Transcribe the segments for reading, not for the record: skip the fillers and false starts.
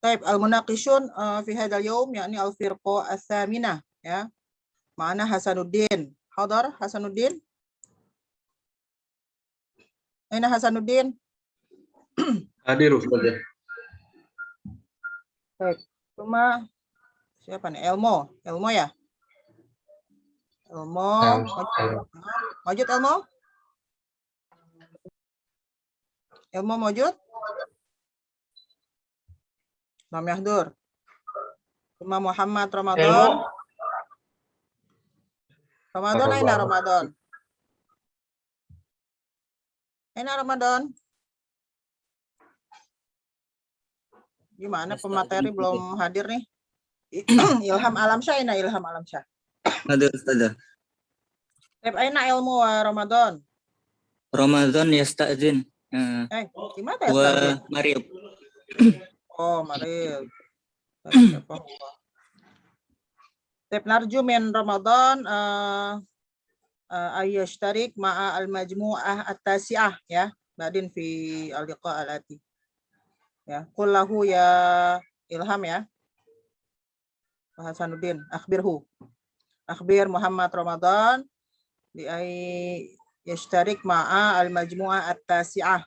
طيب المناقشون في هذا اليوم يعني الفرقة الثامنة ya. معنا Hasanuddin. حضر Hasanuddin. أين Hasanuddin? Hadir Ustaz. Baik. Cuma siapa nih? Elmo. Elmo ya? Elmo. Mojud Elmo? Elmo mojud? Lam yahdur. Cuma Muhammad Ramadan. Ramadan aina Ramadan? Aina Ramadan? Gimana pemateri belum hadir nih? Ilham Alamsyah, aina Ilham Alamsyah? Hadir Ustazah. Aina ilmu Ramadan? Ramadan yasta'zin. Gimana Wa ya? Maryam. Oh, Maryam. Narju min Ramadan ayashtarik ma'a al-majmu'ah at-tasi'ah ya. Badin fi al-liqa al-ati. Ya, kullahu ya Ilham ya. Hasanuddin, akhbirhu. Akhbir Muhammad Ramadan bi ay yashtarik ma'a al-majmu'ah at-tasi'ah.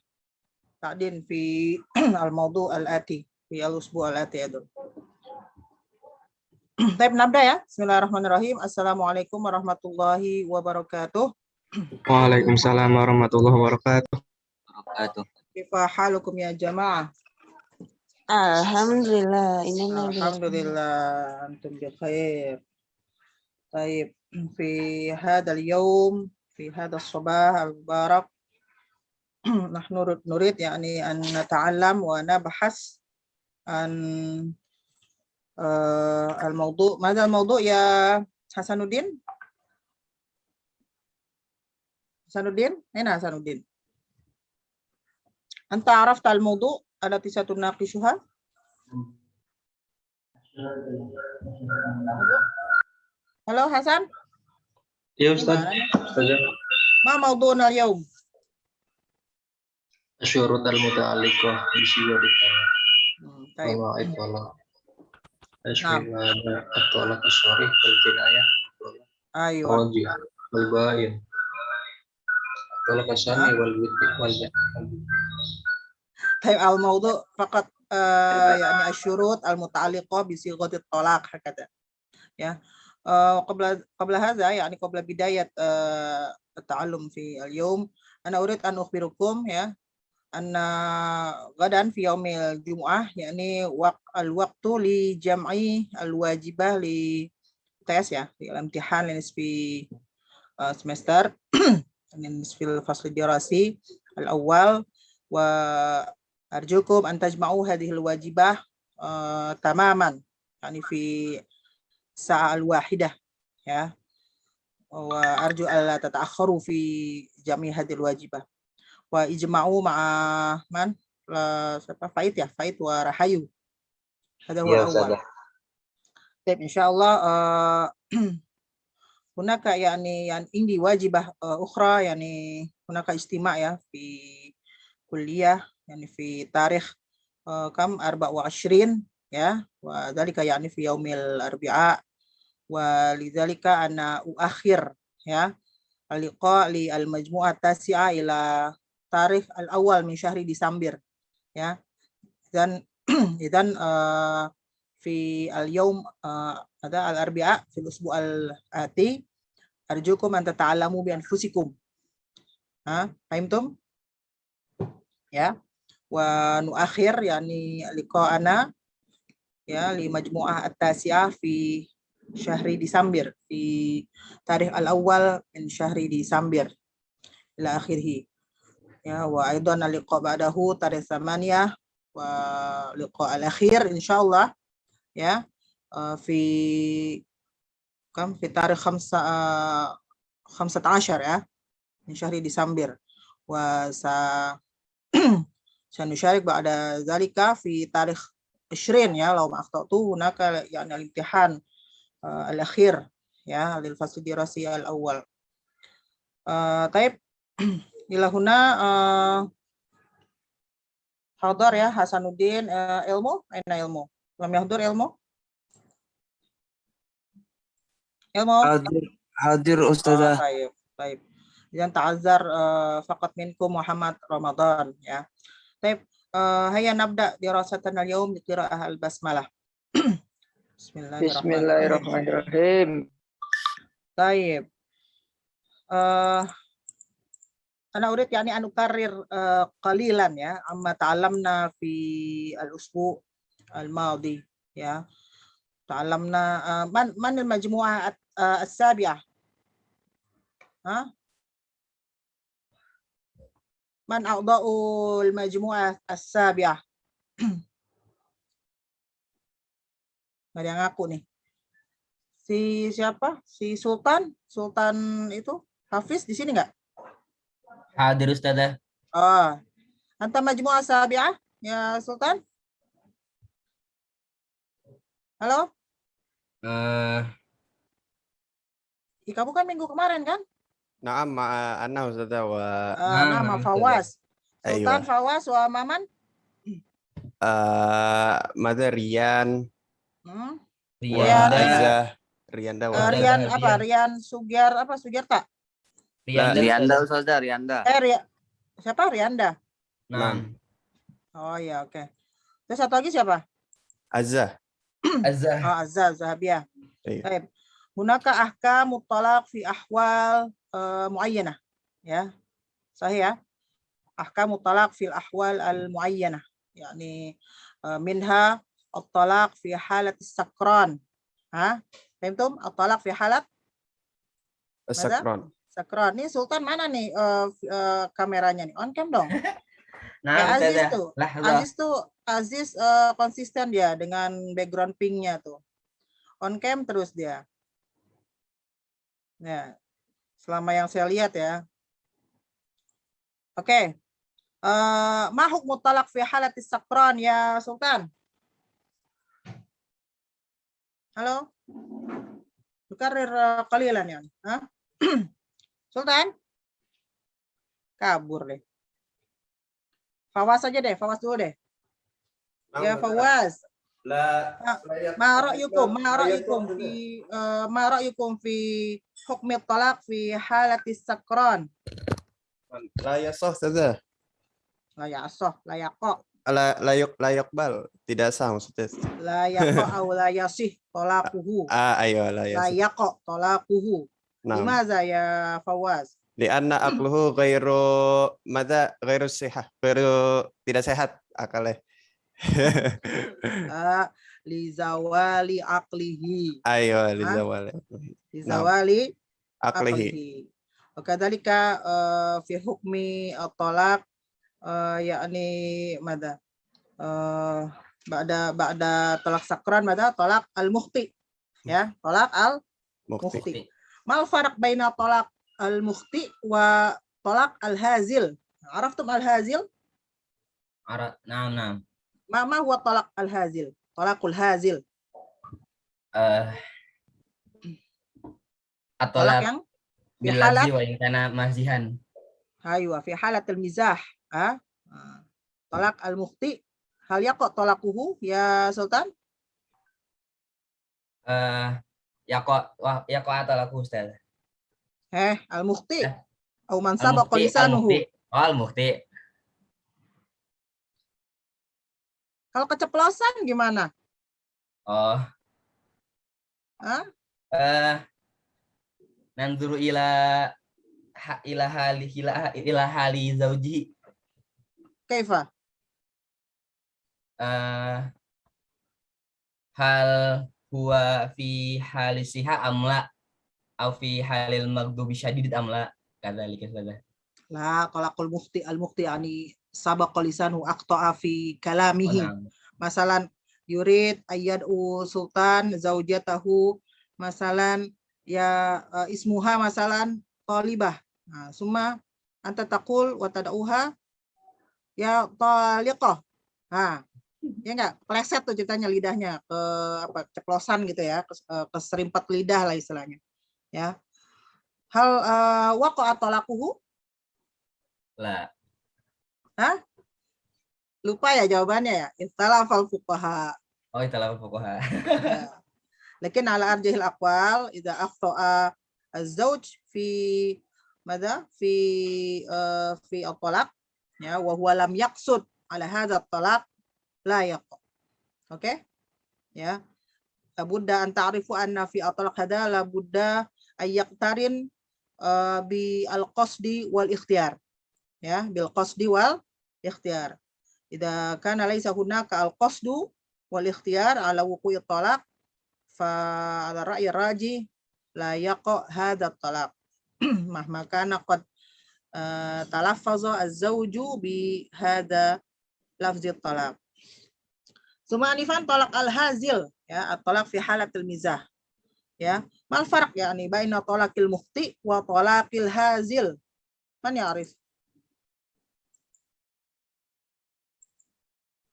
Ta'din fi al-mawdu' al-ati, fi al-usbu' al-ati itu. Baik, nabda ya. Bismillahirrahmanirrahim. Assalamualaikum warahmatullahi wabarakatuh. Waalaikumsalam warahmatullahi wabarakatuh. Kaifa halukum ya jamaah? Alhamdulillah. Alhamdulillah, antum bi khair. Baik, fi hadzal yaum, fi hadzal sabah al-mubarak, nahnu nurid yani an nata'allam wa nabhas an al-mawdu'. Madza al-mawdu' ya Hasanuddin? Hasanuddin? Aina Hasanuddin? Anta arafta al-mawdu' allati satunaqishuha? Halo Hasan? Ya Ustaz. Ustazah. Ma mawdu'na al-yawm? Asyurut al-muta'alliqah bi siwarika. Baik. Wa itala. Ashhadu at-talaq as-sharih wal kinayah. Aywa. Rajih wal bain. Talaq as-sani wal witr wal Taib al-mawdu' faqat yani asyurut al-muta'alliqah bi sighatit talaq hakata. Ya. Qabla hadza yani qabla bidayat at-ta'allum fi al-yawm ana urid an ukhbirukum ya anna gadan fi yaumil jumu'ah yani al-waqtu li jam'i al-wajibah li tes ya di imtihan nisfi semester nisfil fasl dirasi al-awwal wa arjukum an tajma'u hadhihi al-wajibah tamaman yani fi sa'al wahidah ya wa arju alla tata'akharu fi jami hadhihi al-wajibah wa ijma'u ma'a man siapa Faid ya Faid wa Rahayu hadha huwa al-awwal. Baik, insyaallah hunaka yani yang indi wajibah ukhra yani hunaka istima' ya fi kulliyah yani fi tarikh kam 24 ya wa dzalika yani fi yaumil arbi'a wa lidzalika ana uakhir ya al-liqa li al-majmu'ah tasi'a ila tarikh al-awwal min syahri Desember ya dan idan fi al-yawm ada al-arbi'a fi al-usbu' al-ati arjukum an tata'allamu bi anfusikum. Fahimtum? Ya. Wa nuakhir yani liqa'ana ya li majmu'ah at-tasi'ah fi syahri Desember fi tarikh al-awwal min syahri Desember ila akhirih. Ya wa aidan liqa ba'dahu tarikh 8 wa liqa al-akhir insyaallah ya fi fi tarikh 15 ya min syahri Desember wa sanusyarik ba'da zalika fi tarikh 20 ya law ma akhtatu hunaka yani al-imtihan al-akhir ya lil fasl dirasi al-awwal. Taib ila huna Hadar ya Hasanuddin. Ilmu, aina ilmu? Lam yahdur ilmu? Ilmu? Hadir, hadir Ustazah. Baik, baik. Yang ta'azzar faqat minkum Muhammad Ramadan ya. Baik, hayya nabda dirasatan al-yawm bi qira'ah al-basmalah. Bismillahirrahmanirrahim. Bismillahirrahmanirrahim. Baik. Ana urid yani anu karir qalilan ya amma ta'allamna fi al-usbu' al-madi ya. Ta'allamna man al-majmu'ah as-sabi'ah. Ha? Man a'dha'ul majmu'ah as-sabi'ah. Ada yang ngaku nih. Si siapa? Si Sultan? Sultan itu Hafiz di sini nggak? Hadir Ustazah. Oh, anta majmu'ah sabi'ah ya Sultan? Halo? Kamu kan minggu kemarin kan? Naam ana Ustazah wa Nama Fawaz. Sultan Aywa. Fawaz wa Maman? Mada Rian Hmm? wa Rian, Azah Rianda wa Rian apa? Rian Sugiar apa? Sugiarta? Rianda Ustazah, Rianda. Siapa? Rianda. Nam Oh iya, oke. Terus satu lagi siapa? Azah. Azah. Oh, Azza Zahabiyah. Iya. Baik. Hunaka ahkamut talaq fi ahwal muayyanah. Ya. Sahih ya. Ahkamut talaq fil ahwal al muayyanah. Yani minha at-talaq fi halat sakran. Ha? Fahimtum? At-talaq fi halat Sakron. sakran. Nih Sultan mana nih kameranya nih? On cam dong. Nah, Aziz Ustazah. tuh. Lahzah. Aziz konsisten dia dengan background pinknya tuh. On cam terus dia. Ya, selama yang saya lihat ya. Oke. Ma hukmu talaq fi halati sakran ya Sultan? Halo? Tukarir qalilan ya. Hah? Sultan? Kabur deh. Fawaz aja deh, Fawaz dulu deh. Ya Fawaz. Ma ra'yukum fi hukmi talaq fi halati sakran? La yasah Ustazah. La yasah, la yaqa. La yaqbal. Tidak sah maksudnya. La yaqa au la yasih talaquhu. Ayo la La yasah. yaqa talaquhu. Nam. Limaza ya Fawaz? Lianna aqluhu ghairu sihah. Tidak sehat akalnya. Li zawali aqlihi. Ayo lizawali. Li zawali Aqlihi. aqlihi. Wakadzalika fi hukmi at-talaq yakni mada ba'da talaq sakran mada talaq al-mukhti ya talaq al-mukhti. Mal farq baina talaq al-mukhti wa talaq al-hazil? Araftum al-hazil? Nah. Ma huwa talaq al-hazil? Talaqul hazil. Talaq yang fi halat Bilazi wa in kana mazihan. aywa fi halat al-mizah. Talaq al-mukhti hal yaqa talaquhu ya Sultan? Yaqa atalaku Ustaz. Al-mukhti au man sabaqa lisanuhu. Al-mukhti. Kalau keceplosan gimana? Oh. Hah? Nanzuru ila hali zauji. Kaifa? Hal huwa fi halisiha amla au fi halil maghdubi syadid amla kadzalika saja. La qalaqul mukhti al-mukhti yani sabaqa lisanu aqta'a fi kalamihi. Masalan yurid ayyad'u sultan zaujatahu masalan ya ismuha masalan talibah. Nah, summa anta taqul wa tad'uha ya taliqah. Nah, ya enggak pleset tuh ceritanya lidahnya ke ceplosan gitu ya, keserimpet lidah lah istilahnya. Ya. Hal waqa'a talaquhu? La. Hah? Lupa ya jawabannya ya. Ikhtalafal fuqaha. Oh, itulah pokoknya. Ya. Lakin ala arjihil aqwal idza akhta'a az-zawj fi ماذا في الطلاق ya wa huwa lam yaqsud ala hadha at-talaq la yaqa. Oke? Ya. Labudda an ta'rifu anna fi at-talaq hadha labudda ay yaqtarin bi al-qasdi wal ikhtiyar. Ya, bil qasdi wal ikhtiyar. Idza kana laysa hunaka al-qasdu wal ikhtiyar ala wuqu'i at-talaq fa ala ra'yi raji la yaqa hadha at-talaq. Mahma kana qad talaffaza az-zawju bi hadha lafzi at-talaq. Suma anifan talaq al-hazil ya, at-talaq fi halatil mizah. Ya, mal farq yani baina talaqil mukhti wa talaqil hazil? Man ya'rif?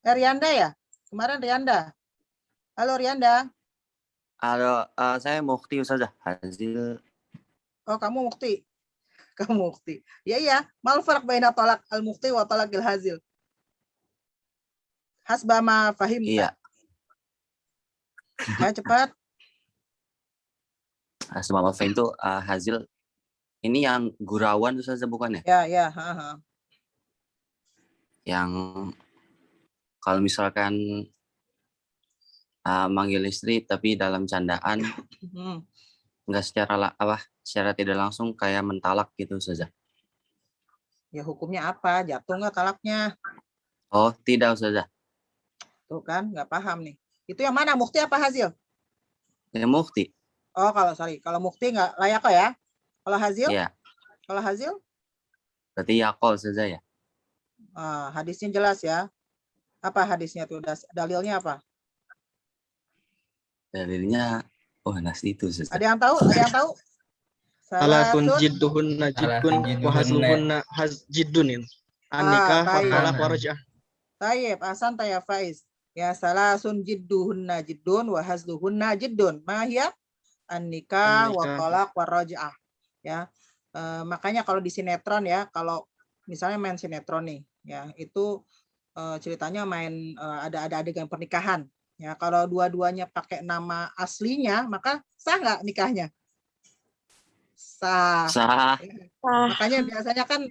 Rianda ya? Kemarin Rianda. Halo Rianda. Halo, saya Mukti Ustazah. Hazil. Oh, kamu mukti. Kamu mukti. Iya. Mal farq baina talaq al-mukti wa talaqil hazil? Hasba ma fahim. Iya. Ya, cepat. Sebab apa itu Hazil. Ini yang gurauan Ustazah bukan ya? Ya. Yang kalau misalkan manggil istri tapi dalam candaan nggak secara tidak langsung kayak mentalak gitu Ustazah. Ya hukumnya apa? Jatuh nggak talaknya? Oh, tidak Ustazah. Tuh kan, nggak paham nih. Itu yang mana? Mukti apa hazil? Ya Mukti. Oh, kalau mukti nggak layak kok ya? Kalau hazil? Iya. Kalau hazil? Berarti yakol Ustazah ya. Hadisnya jelas ya. Apa hadisnya tuh? Dalilnya apa? Dalilnya nas itu Ustazah. Ada yang tahu? Salatun Salatun. jidduhunna jiddun Salatun wa hazluhunna jiddun. An-nikah wa baik. talaq wa raj'ah. Tayyib, ahsanta ya Faiz. Ya, salasun jidduhunna jiddun wa hazluhunna jiddun. Ma hiya? An-nikah wa An-nikah. talaq wa raj'ah. Ya. Makanya kalau di sinetron ya, kalau misalnya main sinetron nih, ya, itu ceritanya main ada adegan pernikahan. Ya, kalau dua-duanya pakai nama aslinya, maka sah nggak nikahnya? Sah. Sah. Makanya biasanya kan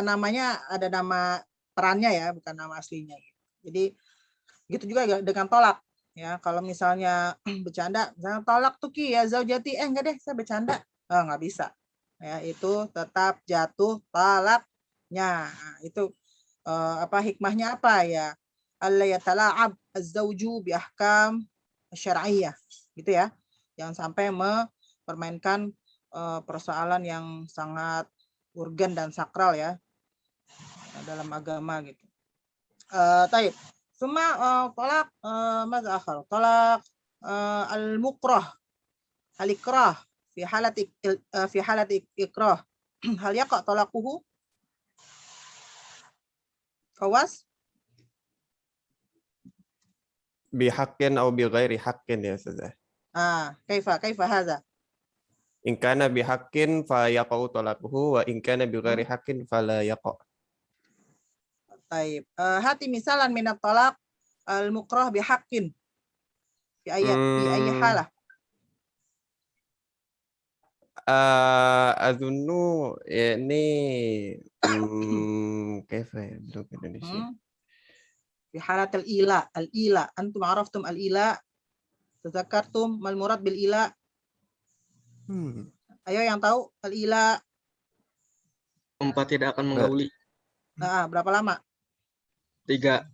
namanya ada nama perannya ya, bukan nama aslinya. Jadi gitu juga dengan tolak. Ya, kalau misalnya bercanda, misalnya tolak tuh Ki ya zaujati, enggak deh, saya bercanda. Nggak bisa. Ya, itu tetap jatuh talaknya. Nah, itu hikmahnya apa ya? Alla yatala'ab az-zawju bi ahkam syar'iyyah. Gitu ya. Jangan sampai mempermainkan persoalan yang sangat urgen dan sakral ya dalam agama gitu. Taib. Suma talak madza akhar? Talak al-mukrah. Al-ikrah fi halati ikrah. Hal yaqa talaquhu? Kawas? Bihaqqin atau bi ghairi haqqin ya Ustazah. Kaifa hadza? In kana bihaqqin fa yaqau talaquhu wa in kana bi ghairi haqqin fala yaqa. Taib. Hati misalan minat talak al-mukrah bihaqqin. Fi ayyi halah? Azunnu ini kaifa ya باللغة Indonesia. Fi halatil ila, al-ila. Antum araftum al-ila? Tadzakartum mal murad bil ila? Ayo yang tahu al-ila. Empat tidak akan menggauli. Berapa lama? 3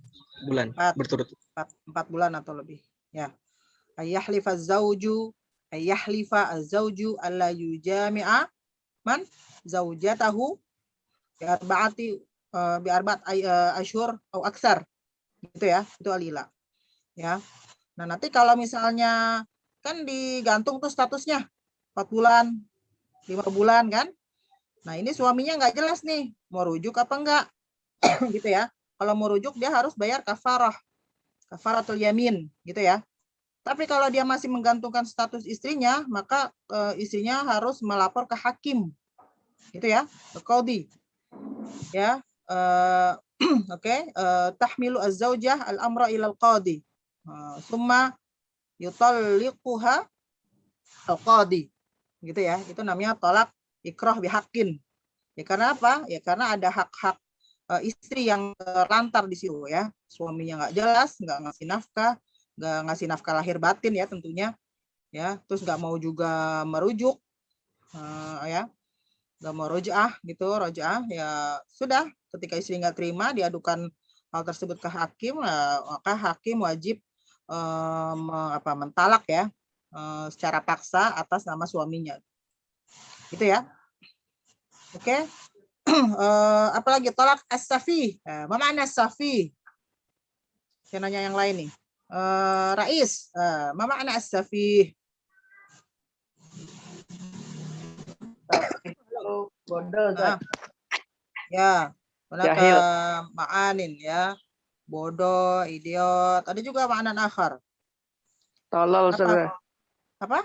bulan berturut. 4 bulan atau lebih. Ya. Ayyahlifa az-zawju alla yujami'a man zaujatahu bi arba'at asyhur atau aksar. Gitu ya. Itu al-ila. Ya. Nah, nanti kalau misalnya kan digantung tuh statusnya 4 bulan, 5 bulan kan? Nah, ini suaminya nggak jelas nih, mau rujuk apa enggak. Gitu ya. Kalau mau rujuk dia harus bayar kafaratul yamin, gitu ya. Tapi kalau dia masih menggantungkan status istrinya, maka istrinya harus melapor ke hakim. Gitu ya, ke qadhi. Ya. Oke, tahmilu az-zaujah al-amra ila al-qadi. Summa yutalliquha al-qadi. Gitu ya. Itu namanya tolak ikrah bihaqqin. Ya karena apa? Ya karena ada hak-hak istri yang terlantar di situ ya. Suaminya nggak jelas, nggak ngasih nafkah lahir batin ya tentunya. Ya, terus nggak mau juga merujuk ya. Nggak mau rojaah gitu, rojaah ya sudah, ketika istri nggak terima diadukan hal tersebut ke hakim, maka hakim wajib mentalak ya secara paksa atas nama suaminya gitu ya. Oke. Apalagi tolak as-safi. Apa makna as-safi? Saya nanya yang lain nih. Rais, apa makna as-safi? Bodoh, Zat. Ya, Jahil. ma'anin ya. Bodoh, idiot. Ada juga makna akhar. Tolol, Apa? Ustazah. Apa?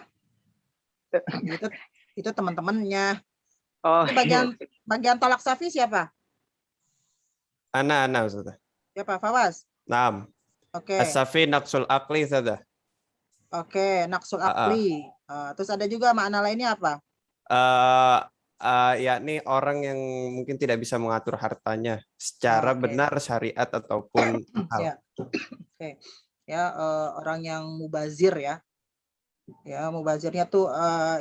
Itu teman-temannya. Oh, Ini bagian tolak safi siapa? Ana Ustaz. Siapa? Fawaz? Naam. Oke. As-safi naqsul aqli Ustaz. Oke, naksul akli. Terus ada juga makna lainnya apa? Yakni orang yang mungkin tidak bisa mengatur hartanya secara Oke. benar syariat ataupun akal. Ya. Oke. Ya, orang yang mubazir ya. Ya, mubazirnya tuh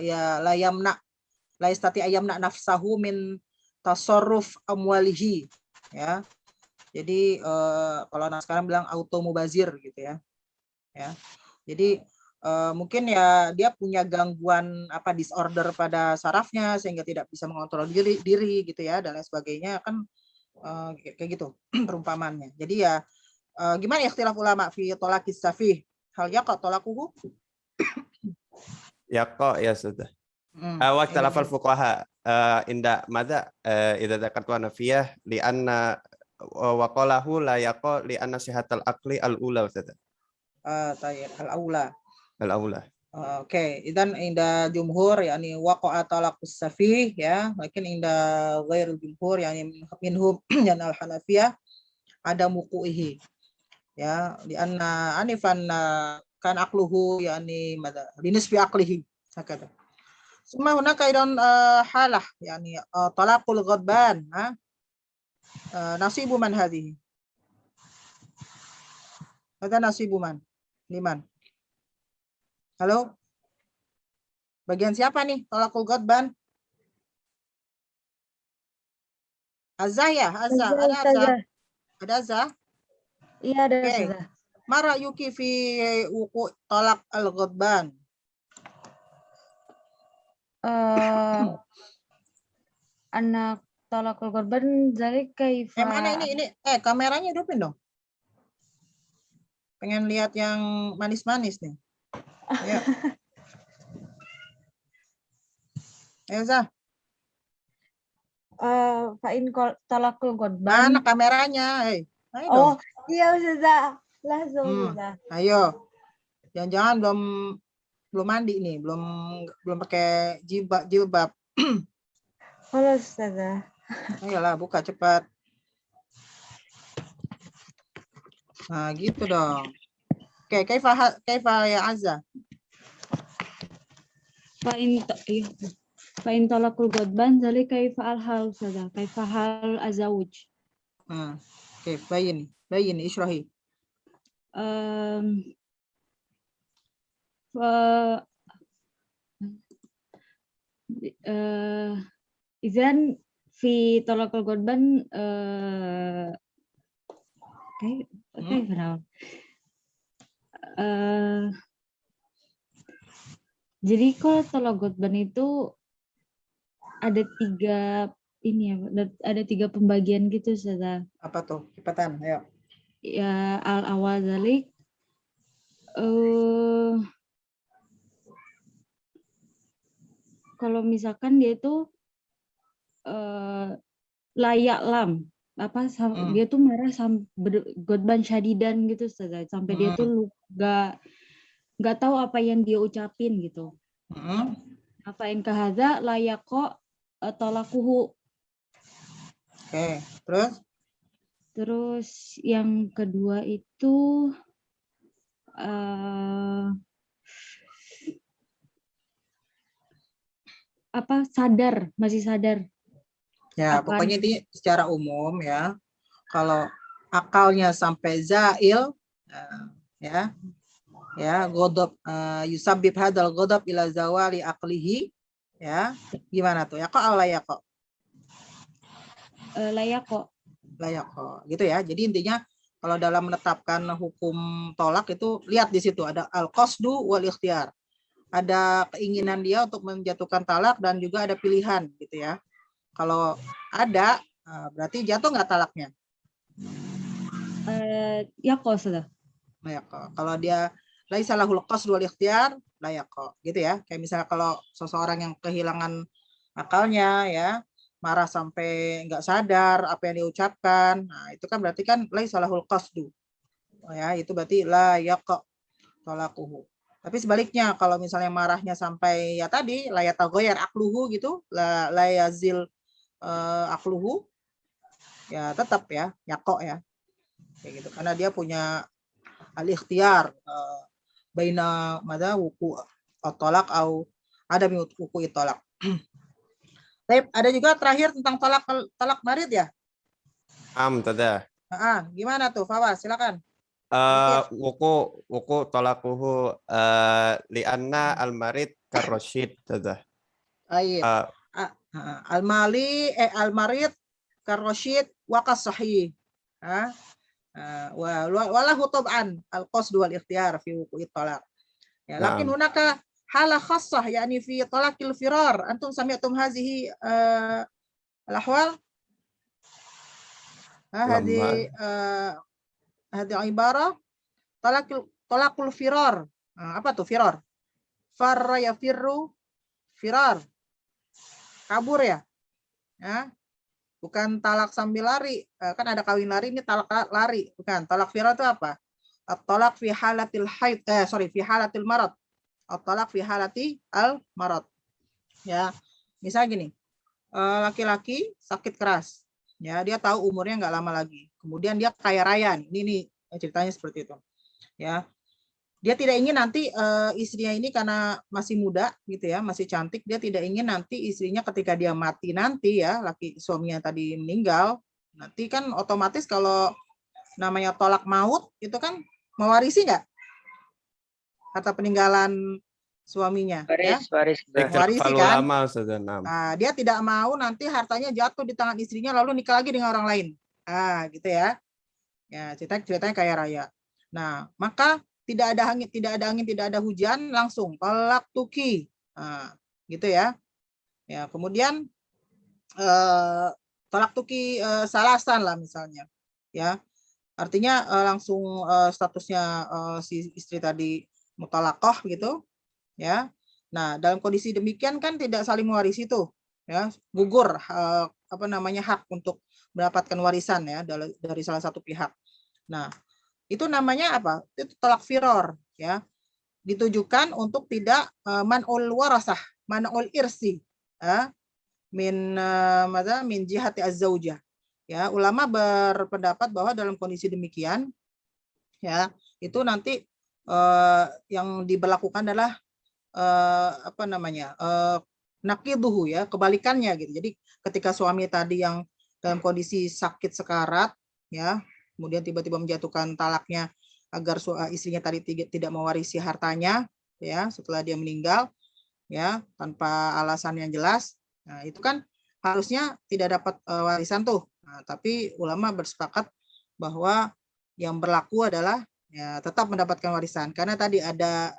ya la istati ayamna nafsahu min tasarruf amwalihi ya. Jadi kalau anak sekarang bilang auto mubazir gitu ya. Ya. Jadi mungkin ya dia punya gangguan disorder pada sarafnya sehingga tidak bisa mengontrol diri gitu ya dan lain sebagainya kan kayak gitu perumpamannya. Jadi ya gimana ikhtilaf ulama fi tolakis safih? Hal yaqa tolakuhu? Ya kok ya sudah. Waktu lafal fuqaha inda madza idza dzakartu anafiyah li anna wa qalahu la yaqa li anna sihatal aqli al-ula Ustaz. Tayyib al-aula. Al-aula. Oke, idan inda jumhur yakni waqa'a talaqus safih ya, lakin inda ghairul jumhur yakni minhum yan al-Hanafiyah ada muqu'ihi. Ya, di anna anifan kan aqluhu yakni madza linisfi aqlihi sakata. Summa hunaka aidan halah yakni talaqul ghadban nasibu man hadhihi. Ada nasibu man? Liman? Halo? Bagian siapa nih? Tolakul ghadban? Azah ya? Azah. Ada Azah? Ada Azah? Iya, ada Oke. Ustazah. Mara yuki fi wuku tolak al-ghadban. Anak tolakul korban zalik kaifa. Mana ini? Kameranya hidupin dong. Pengen lihat yang manis-manis nih. Ayo. Ayo Zah. Fa'in tolakul korban. Mana kameranya? Ayo Oh, dong. iya Ustazah. Langsung Ustazah. Ayo. Jangan-jangan belum mandi nih, belum pakai jilbab. Halo Ustazah. Ayolah, buka cepat. Nah, gitu dong. Oke, kaifa ya Azza? Fa'in tolakul korban zalik kaifa al-hal Ustazah. Kaifa hal azawuj. Oke, bayin israhi. Izan fi tolakul korban jadi kalau tolak korban itu ada tiga pembagian gitu Ustazah. Apa tuh? Cepetan, ayo. Ya al-awal zalik kalau misalkan dia itu layak lam dia tuh marah sampai godban syadidan gitu Ustazah, sampai dia tuh nggak tahu apa yang dia ucapin gitu. Apain kahadza layak kok tolakuhu. Oke, terus Terus yang kedua itu sadar, masih sadar. Ya, pokoknya ini secara umum ya. Kalau akalnya sampai zail, ya, godop yusabib hadal godop ila zawali aklihi, ya, gimana tuh? Ya kok Allah ya kok? Layak kok. Layak kok, gitu ya. Jadi intinya kalau dalam menetapkan hukum tolak itu lihat di situ ada al-qasdu wal ikhtiyar. Ada keinginan dia untuk menjatuhkan talak dan juga ada pilihan gitu ya. Kalau ada berarti jatuh nggak talaknya? Ya kok sudah. Layak kok. Kalau dia laisa lahul qasdu wal ikhtiyar, layak kok. Gitu ya. Kayak misalnya kalau seseorang yang kehilangan akalnya ya, marah sampai nggak sadar apa yang diucapkan. Nah, itu kan berarti kan laisa lahul qasdu. Ya, itu berarti layak kok talaquhu. Tapi sebaliknya kalau misalnya marahnya sampai ya tadi layatagoyar akluhu gitu, layazil akluhu, ya tetap ya kok ya. Kayak gitu. Karena dia punya al-ikhtiyar baina madza wuku at-talaq au adami wuku at-talaq. Baik, ada juga terakhir tentang talak marid ya? Tada. Gimana tuh, Fawaz? Silakan. Wuku talaquhu li'anna al-marid karrasyid tada. Al-marid karrasyid wa kasahih. Walahu tab'an al-qasd wal ikhtiyar fi wuqu'i talaq. Ya, lakin hunaka hala khassah yani fi talaqil firar. Antum sami'tum hazihi al-ahwal? Hadi ibarah talaqul firar. Apa tuh firar? Farra yafirru firar. Kabur ya? Bukan talak sambil lari. Kan ada kawin lari, ini talak lari. Bukan. Talak firar itu apa? At-talaq fi halatil haid, fi halatil marad. At-talaq fi halati al-marad. Ya. Misalnya gini. Laki-laki sakit keras. Ya, dia tahu umurnya nggak lama lagi. Kemudian dia kaya raya. Ini ceritanya seperti itu. Ya. Dia tidak ingin nanti istrinya ini karena masih muda gitu ya, masih cantik, dia tidak ingin nanti istrinya ketika dia mati nanti ya, suaminya tadi meninggal, nanti kan otomatis kalau namanya tolak maut itu kan mewarisi nggak harta peninggalan suaminya? Waris. Mewarisi kan? Nah, dia tidak mau nanti hartanya jatuh di tangan istrinya lalu nikah lagi dengan orang lain. Gitu ya. Ya, ceritanya kaya raya. Nah, maka tidak ada angin, tidak ada hujan, langsung talak tuki. Gitu ya. Ya, kemudian talak tuki salasan lah misalnya. Ya. Artinya langsung statusnya si istri tadi mutalakoh gitu. Ya. Nah, dalam kondisi demikian kan tidak saling mewarisi tuh. Ya, gugur hak untuk mendapatkan warisan ya dari salah satu pihak. Nah, itu namanya apa? Itu talak firor ya. Ditujukan untuk tidak man'ul warasah, man'ul irsi. Min jihati az-zaujah. Ya, ulama berpendapat bahwa dalam kondisi demikian ya, itu nanti yang diberlakukan adalah naqiduhu ya, kebalikannya gitu. Jadi ketika suami tadi yang dalam kondisi sakit sekarat ya, kemudian tiba-tiba menjatuhkan talaknya agar istrinya tadi tidak mewarisi hartanya ya setelah dia meninggal ya tanpa alasan yang jelas. Nah, itu kan harusnya tidak dapat warisan tuh. Nah, tapi ulama bersepakat bahwa yang berlaku adalah ya tetap mendapatkan warisan karena tadi ada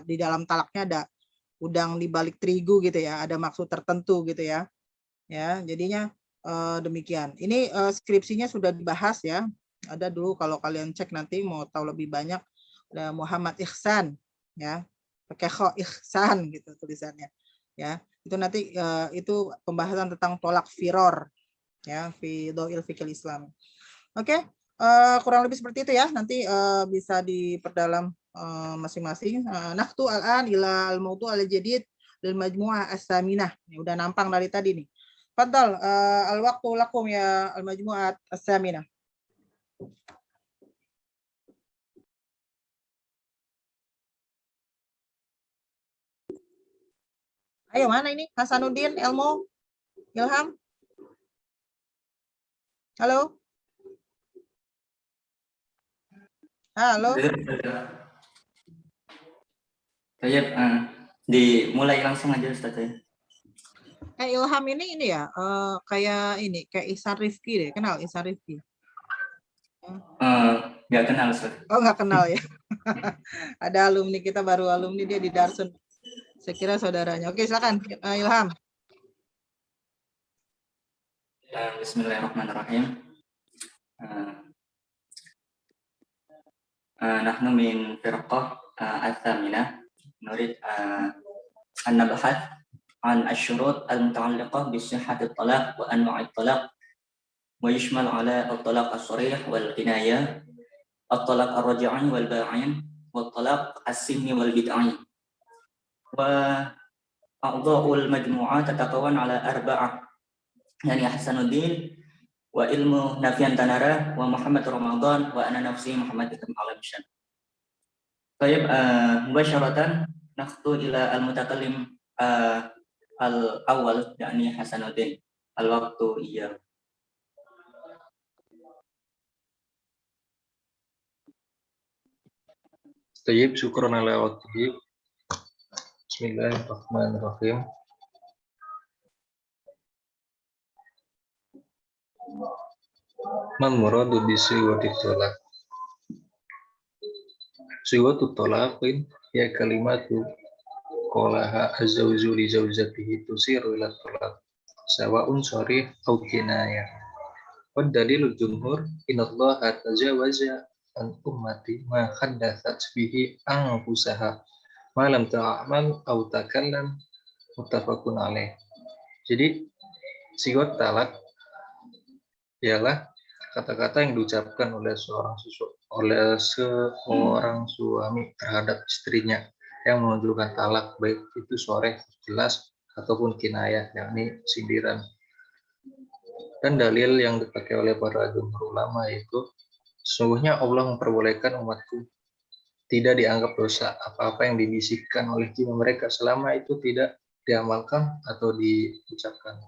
di dalam talaknya ada udang di balik terigu gitu ya, ada maksud tertentu gitu ya. Ya, jadinya demikian. Ini skripsinya sudah dibahas ya. Ada dulu kalau kalian cek nanti mau tahu lebih banyak ada Muhammad Ihsan ya. Pakai kho Ihsan gitu tulisannya. Ya, itu nanti itu pembahasan tentang tolak firor ya fi Dhawil Fiqhil Islam. Oke, kurang lebih seperti itu ya. Nanti bisa diperdalam masing-masing. Nahtu al-an ila al-mawdu' al-jadid lil majmu'ah as-saminah. Ya, udah nampang dari tadi nih. Fadal, al-waqtu lakum ya al-majmu'ah as-saminah. Ayo, mana ini? Hasanuddin, Elmo, Ilham? Halo? Halo? Tayyip, dimulai langsung aja Ustaz ya. Ilham ini ya, kayak Ihsan Rifki deh. Kenal Ihsan Rifki? Nggak kenal Ustaz. Oh, nggak kenal ya. Ada alumni kita, baru alumni, dia di Darsun. Saya kira saudaranya. Oke, silakan Ilham. Bismillahirrahmanirrahim. Nahnu min firqah al-thaminah nurid an nabhath an asyurut al-muta'alliqah bi sihhati at-talaq wa anwa' at-talaq wa yashmal ala at-talaq as-sarih wal kinayah at-talaq ar-raj'i wal ba'in wa at-talaq as-sinni wal bid'ah wa a'dha'ul majmu'ah tatakawan ala arba'ah yani Hasanuddin wa ilmu Nafian Tanara wa Muhammad Ramadan wa ana nafsi Muhammad Ikram Alamsyan. Baik, mubasyaratan nakhtu ila al-mutakallim al-awwal yakni Hasanuddin. Al-waqtu iya. Tayyib, syukran ala waqtihi. Bismillahirrahmanirrahim. Man muradu bi siwati tolak. Siwatu tolaqin ya kalimatu qolaha azawju li zawjatihi tusiru ila tolak sawa'un sharih au kinayah. Wa dalilul jumhur innallaha tajawaza an ummati ma haddathat bihi anfusaha ma lam ta'mal au takallam muttafaqun alaih. Jadi siwat talak ialah kata-kata yang diucapkan oleh seorang suami terhadap istrinya yang menunjukkan talak, baik itu sharih jelas ataupun kinayah yakni sindiran. Dan dalil yang dipakai oleh para jumhur ulama yaitu sesungguhnya Allah memperbolehkan umatku tidak dianggap dosa apa-apa yang dibisikkan oleh jiwa mereka selama itu tidak diamalkan atau diucapkan.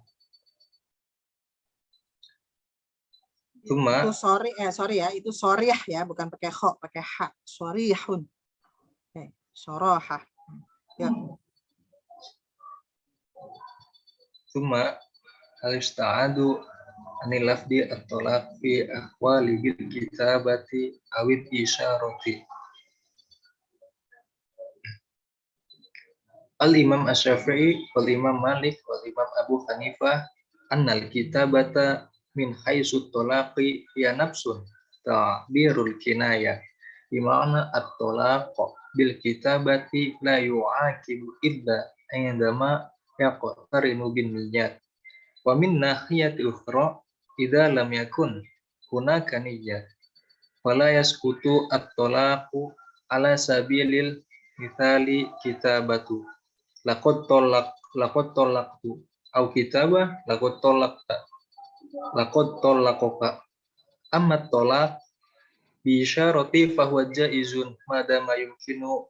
Cuma Itu sorry ya, itu soriyah ya, bukan pakai kho, pakai ha. Soriyahun. Oke, sorohah. Ya. Cuma al-ista'adu anil lafdi at-talaq fi ahwali bil kitabati awid isyarati. Al-Imam Asy-Syafi'i wal Imam Malik wal Imam Abu Hanifah annal kitabata min haitsu talaqi ya nafsun ta'birul kinayah di mana at-talaq bil kitabati la yu'aqibu illa indama yaqtarinu bin niyyat wa min nahiyati ukhra idza lam yakun hunaka niyyat fala yasqutu at-talaqu ala sabilil mithali kitabatu laqad talaqtu au kitabah laqad talaqaka amma talaq bi isyarati fa huwa jaizun madama yumkinu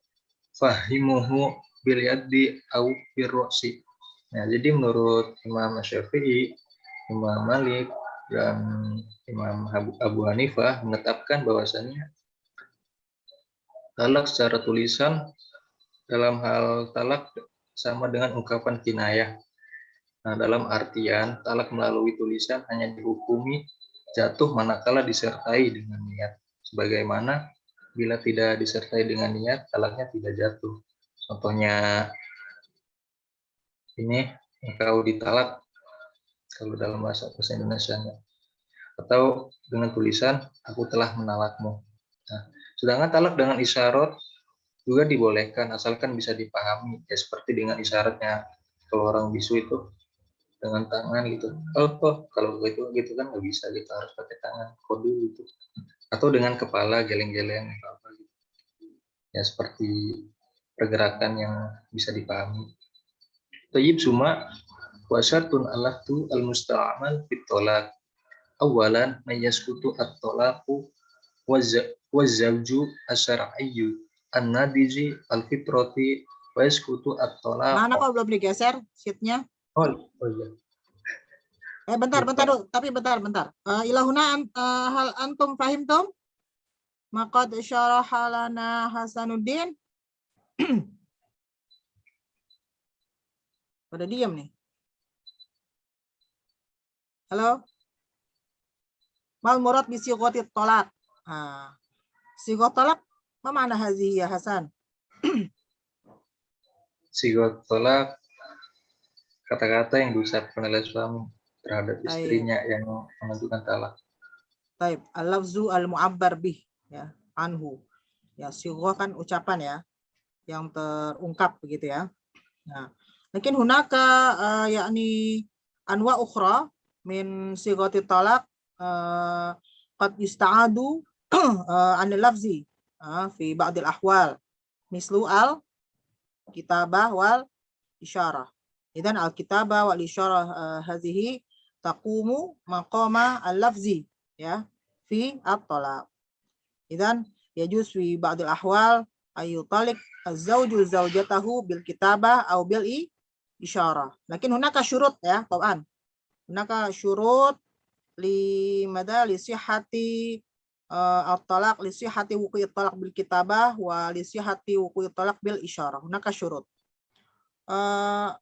fahimuhu bil yaddi au bir ra'si. Nah, jadi menurut Imam Syafi'i, Imam Malik dan Imam Abu Hanifah menetapkan bahwasannya talak secara tulisan dalam hal talak sama dengan ungkapan kinayah. Nah, dalam artian talak melalui tulisan hanya dihukumi jatuh manakala disertai dengan niat. Sebagaimana bila tidak disertai dengan niat, talaknya tidak jatuh. Contohnya ini, engkau ditalak kalau dalam bahasa Indonesia, atau dengan tulisan aku telah menalakmu. Nah, sedangkan talak dengan isyarat juga dibolehkan asalkan bisa dipahami, ya seperti dengan isyaratnya kalau orang bisu itu dengan tangan gitu. Kalau gitu kan nggak bisa, kita harus pakai tangan kode gitu. Atau dengan kepala geleng-geleng apa gitu. Ya seperti pergerakan yang bisa dipahami. Tayyib, cuma wasyartun alaftu al-musta'amal fit tolak. awalan mayaskutu at-talaqu waz-zawju asy-syar'iyyu an-nadiji al-fitrati wa yaskutu at-talaq. Mana kok belum digeser sheet-nya? Oh iya. Bentar dulu, tapi bentar. Ilahuna hal antum fahimtum? Maqad syaraha lana Hasanuddin. Pada diam nih. Halo? Mal murad bi sighatit talaq. Sighat talaq, apa makna hazihi ya Hasan? Sighat talaq kata-kata yang diucapkan oleh suami terhadap istrinya yang menentukan talak. Baik, al-lafzu al-mu'abbar bih ya, anhu. Ya, sighah kan ucapan ya yang terungkap begitu ya. Nah, mungkin hunaka yakni anwa ukhra min sighatit talaq qad yusta'adu an lafzi fi ba'd al-ahwal mislu al-kitabah wal isyarah. Idan al-kitabah wal isyarah hadhihi taqumu maqama al-lafzi ya fi at-talaq. Idan yajuz fi ba'd al-ahwal ayu talik az-zawju zawjatahu bil kitabah aw bil isyarah. Lakin hunaka syurut ya, taban. Hunaka syurut li sihhati at-talaq, li sihhati wuqu'i at-talaq bil kitabah wa li sihhati wuqu'i at-talaq bil isyarah. Hunaka syurut.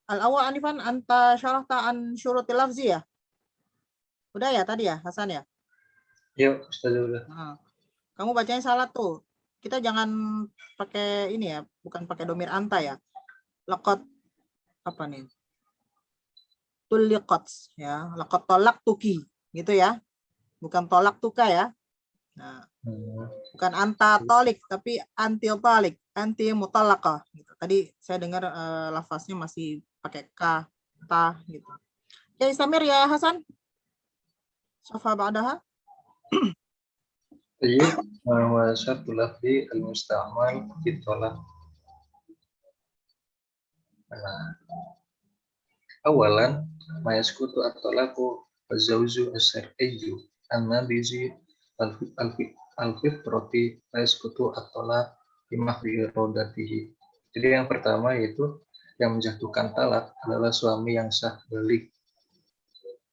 Al-awwal anifan anta syarahta an syurutil lafzi ya? Udah ya tadi ya, Hasan ya? Yuk, Ustaz udah. Kamu bacanya salah tuh. Kita jangan pakai ini ya, bukan pakai domir anta ya. Laqad apa nih? Tuliqat ya, laqad talaqtuki gitu ya. Bukan tolak tuka ya. Nah, bukan anta tolik tapi anti tolik, anti mutallaqah gitu. Tadi saya dengar lafaznya masih pakai ka, ta gitu. Ya Istamir ya Hasan. Safa ba'daha. Iya, wa syartul lafzi al-musta'mal fi talaq. Awalan mayaskutu at-talaqu az-zawju as-syar'iyyu an-nadiji al-fitrati mayaskutu at-talaq bi mahdi iradatihi. Jadi yang pertama yaitu yang menjatuhkan talak adalah suami yang sah balik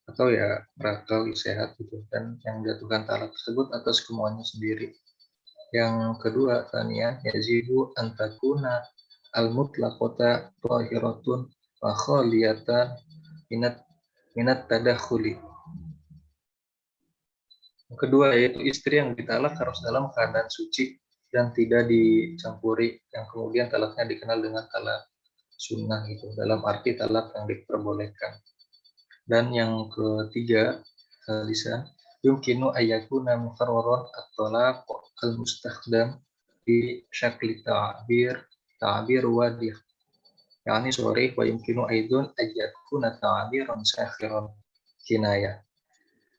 atau ya berakal sehat gitu, dan yang menjatuhkan talak tersebut atas kemauannya sendiri. Yang kedua, taniya yazidu antakuna al-mutlaqata tahiratun wa khaliyatan minat tadakhuli. Yang kedua yaitu istri yang ditalak harus dalam keadaan suci dan tidak dicampuri, yang kemudian talaknya dikenal dengan talak sunnah gitu, dalam arti talak yang diperbolehkan. Dan yang ketiga, lisan yumkinu ayyakuna mukarraran at-talaq al-mustakhdam bi syakli ta'bir wadih, yakni sharih, wa yumkinu aidun ayyakuna ta'biran sakhiran kinayah.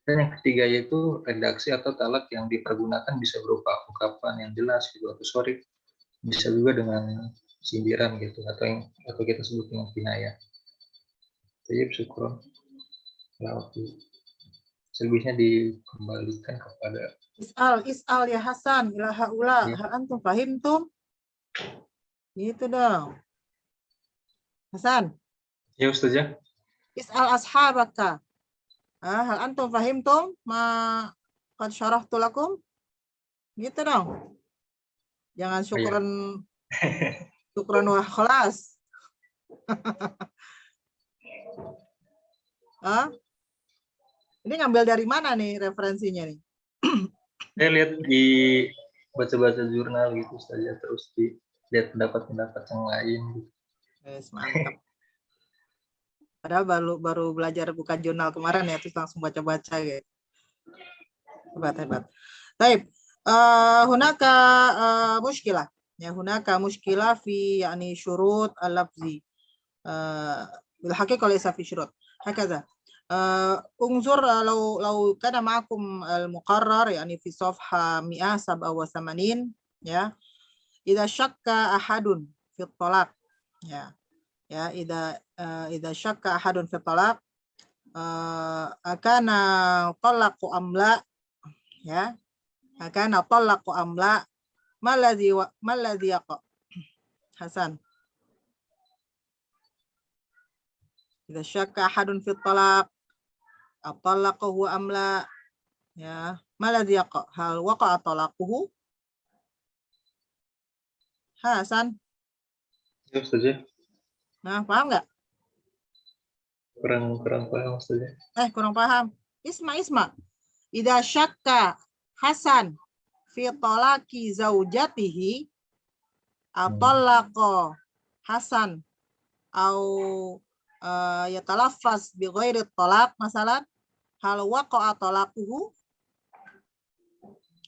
Dan yang ketiga yaitu redaksi atau talak yang dipergunakan bisa berupa ungkapan yang jelas gitu, atau sharih, bisa juga dengan sindiran gitu, atau kita sebut dengan kinayah. Jadi syukur. Lalu selebihnya dikembalikan kepada Is'al ya Hasan ila haula hal antum fahimtum? Gitu dong. Hasan. Ya Ustaz ya. Is'al ashabaka. Hal antum fahimtum ma qad syarahtu lakum? Gitu dong. Jangan syukran syukran wa khalas. Ini ngambil dari mana nih referensinya nih? Saya lihat di baca-baca jurnal gitu saja, terus lihat pendapat-pendapat yang lain gitu. Yes, mantap. Padahal baru belajar bukan jurnal kemarin ya, terus langsung baca-baca gitu. Hebat. Baik. Hunaka muskilah. Ya, hunaka muskilah fi yakni syurut al-lafzi. Bil haqiqah laysa fi syurut. Hakaza. Unzur law kana ma'akum al-muqarrar yani fi safha 187 ya. Idza syakka ahadun fi talaq ya idza syakka ahadun fi talaq akana talaqu amla, ya, akana talaqu amla, maladhi yaqa. Hasan. Idza syakka ahadun fi talaq, at-talaqu huwa amla, ya, maladhi yaqa. Hal waqa'a talaquhu? Hasan. Ya, Ustaz ya. Nah, paham nggak? Kurang paham Ustaz ya. Kurang paham. Isma. Idza syakka Hasan fi talaqi zaujatihi, atallaqa Hasan au yatalaffaz bi ghairi talaq masalan, hal waqa'a talaquhu?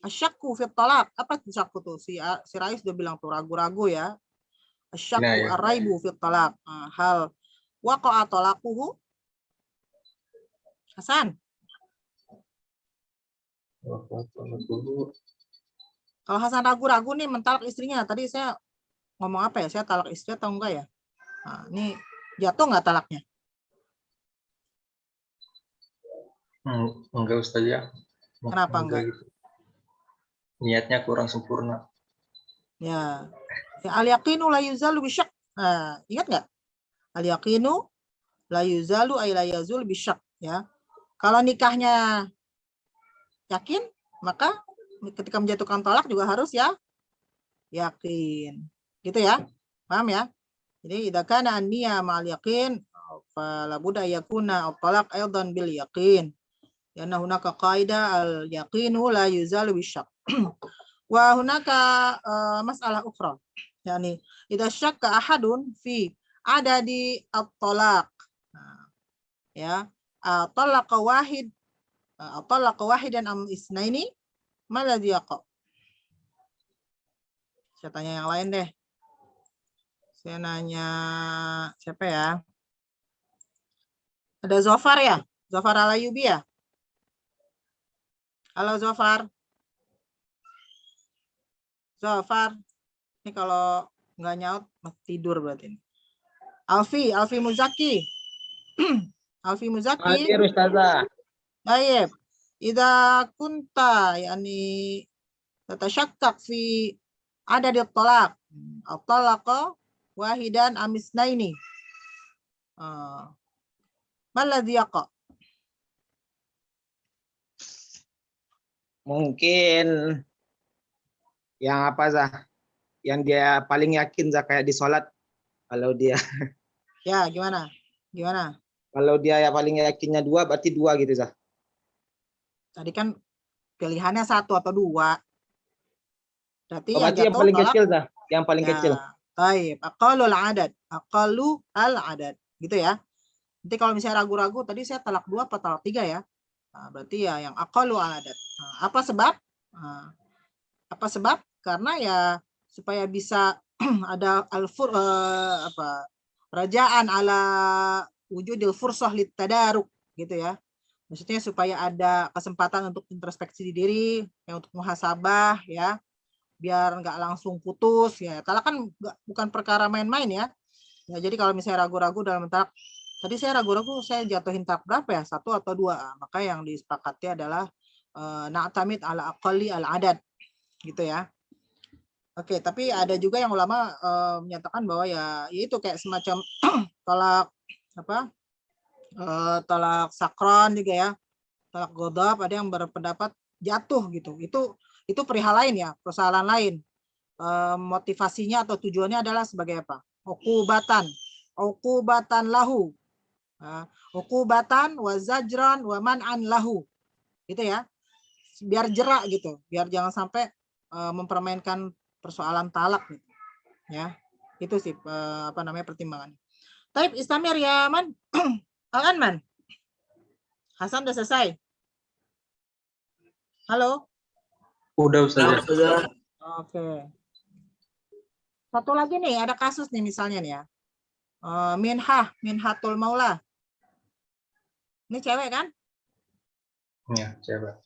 Asyakku fi talaq. Apa itu syakku tuh? Si Rais udah bilang tuh ragu-ragu ya. Asyakku Nah, ya. arraibu fi talaq. Hal waqa'a talaquhu? Hasan. Kalau Hasan ragu-ragu nih mentalak istrinya. Tadi saya ngomong apa ya? Saya talak istri atau enggak ya? Nah, ini jatuh nggak talaknya? Enggak Ustaz ya. Kenapa enggak? Gitu. Niatnya kurang sempurna. Ya. Al-yaqinu la yuzalu bisyak. Nah, ingat nggak? Al-yaqinu la yuzalu ay la yazul bisyak. Ya. Kalau nikahnya yakin, maka ketika menjatuhkan talak juga harus ya yakin. Gitu ya. Paham ya? Jadi idza kana an-niyya ma'al yaqin fala budda yakuna at-talaq aidan bil yaqin. Karena hunaka qaidah al-yaqinu la yuzalu bisyak. Wa hunaka masalah ukhra. Yani idza syakka ahadun fi adadi at-talaq. Ya, talaqa wahidan am isnaini, maladhi yaqa? Saya tanya yang lain deh. Saya nanya siapa ya? Ada Zofar ya? Zofar Al-Ayyubi ya? Halo Zofar. Zofar. Ini kalau nggak nyaut tidur berarti ini. Alfi Muzaki. Alfi Muzaki. Hadir Ustazah. Baik. Idza kunta yani tatasyakkak fi adad at-talaq. At-talaqa wahidan am isnaini. Maladhi yaqa? Mungkin yang apa Zah? Yang dia paling yakin Zah, kayak di sholat. Kalau dia Ya, gimana? Gimana? kalau dia ya paling yakinnya 2, berarti 2 gitu Zah. Tadi kan pilihannya 1 atau 2. Berarti yang Berarti yang jatuh paling talak. kecil Zah, yang paling Ya, kecil. baik. Aqallul adad. Aqallu al-adad. Gitu ya. Nanti kalau misalnya ragu-ragu, tadi saya talak 2 atau talak 3 ya. Nah, berarti ya yang aqallu al-adad. Nah, apa sebab? Apa sebab? Karena ya supaya bisa ada rajaan ala wujudil fursah litadaruk gitu ya. Maksudnya supaya ada kesempatan untuk introspeksi diri, ya, untuk muhasabah ya, biar nggak langsung putus ya. Talak kan bukan perkara main-main ya. Ya jadi kalau misalnya ragu-ragu dalam talak, tadi saya ragu-ragu saya jatuhin talak berapa ya? 1 atau 2. Maka yang disepakati adalah na'tamid ala aqalli al-adad gitu ya. Oke, tapi ada juga yang ulama menyatakan bahwa ya itu kayak semacam talak talak sakron juga ya, talak godab, ada yang berpendapat jatuh gitu. Itu perihal lain ya, persoalan lain. Motivasinya atau tujuannya adalah sebagai apa? Uqubatan lahu. Uqubatan wa zajran wa man'an lahu. Gitu ya. Biar jerak gitu, biar jangan sampai mempermainkan persoalan talak gitu. Ya. Itu sih pertimbangan. Taib istamir ya Man. Man. Hasan udah selesai. Halo. Udah Ustaz. Oke. Satu lagi nih, ada kasus nih misalnya nih ya. Minhatul Maula. Ini cewek kan? Ya, cewek.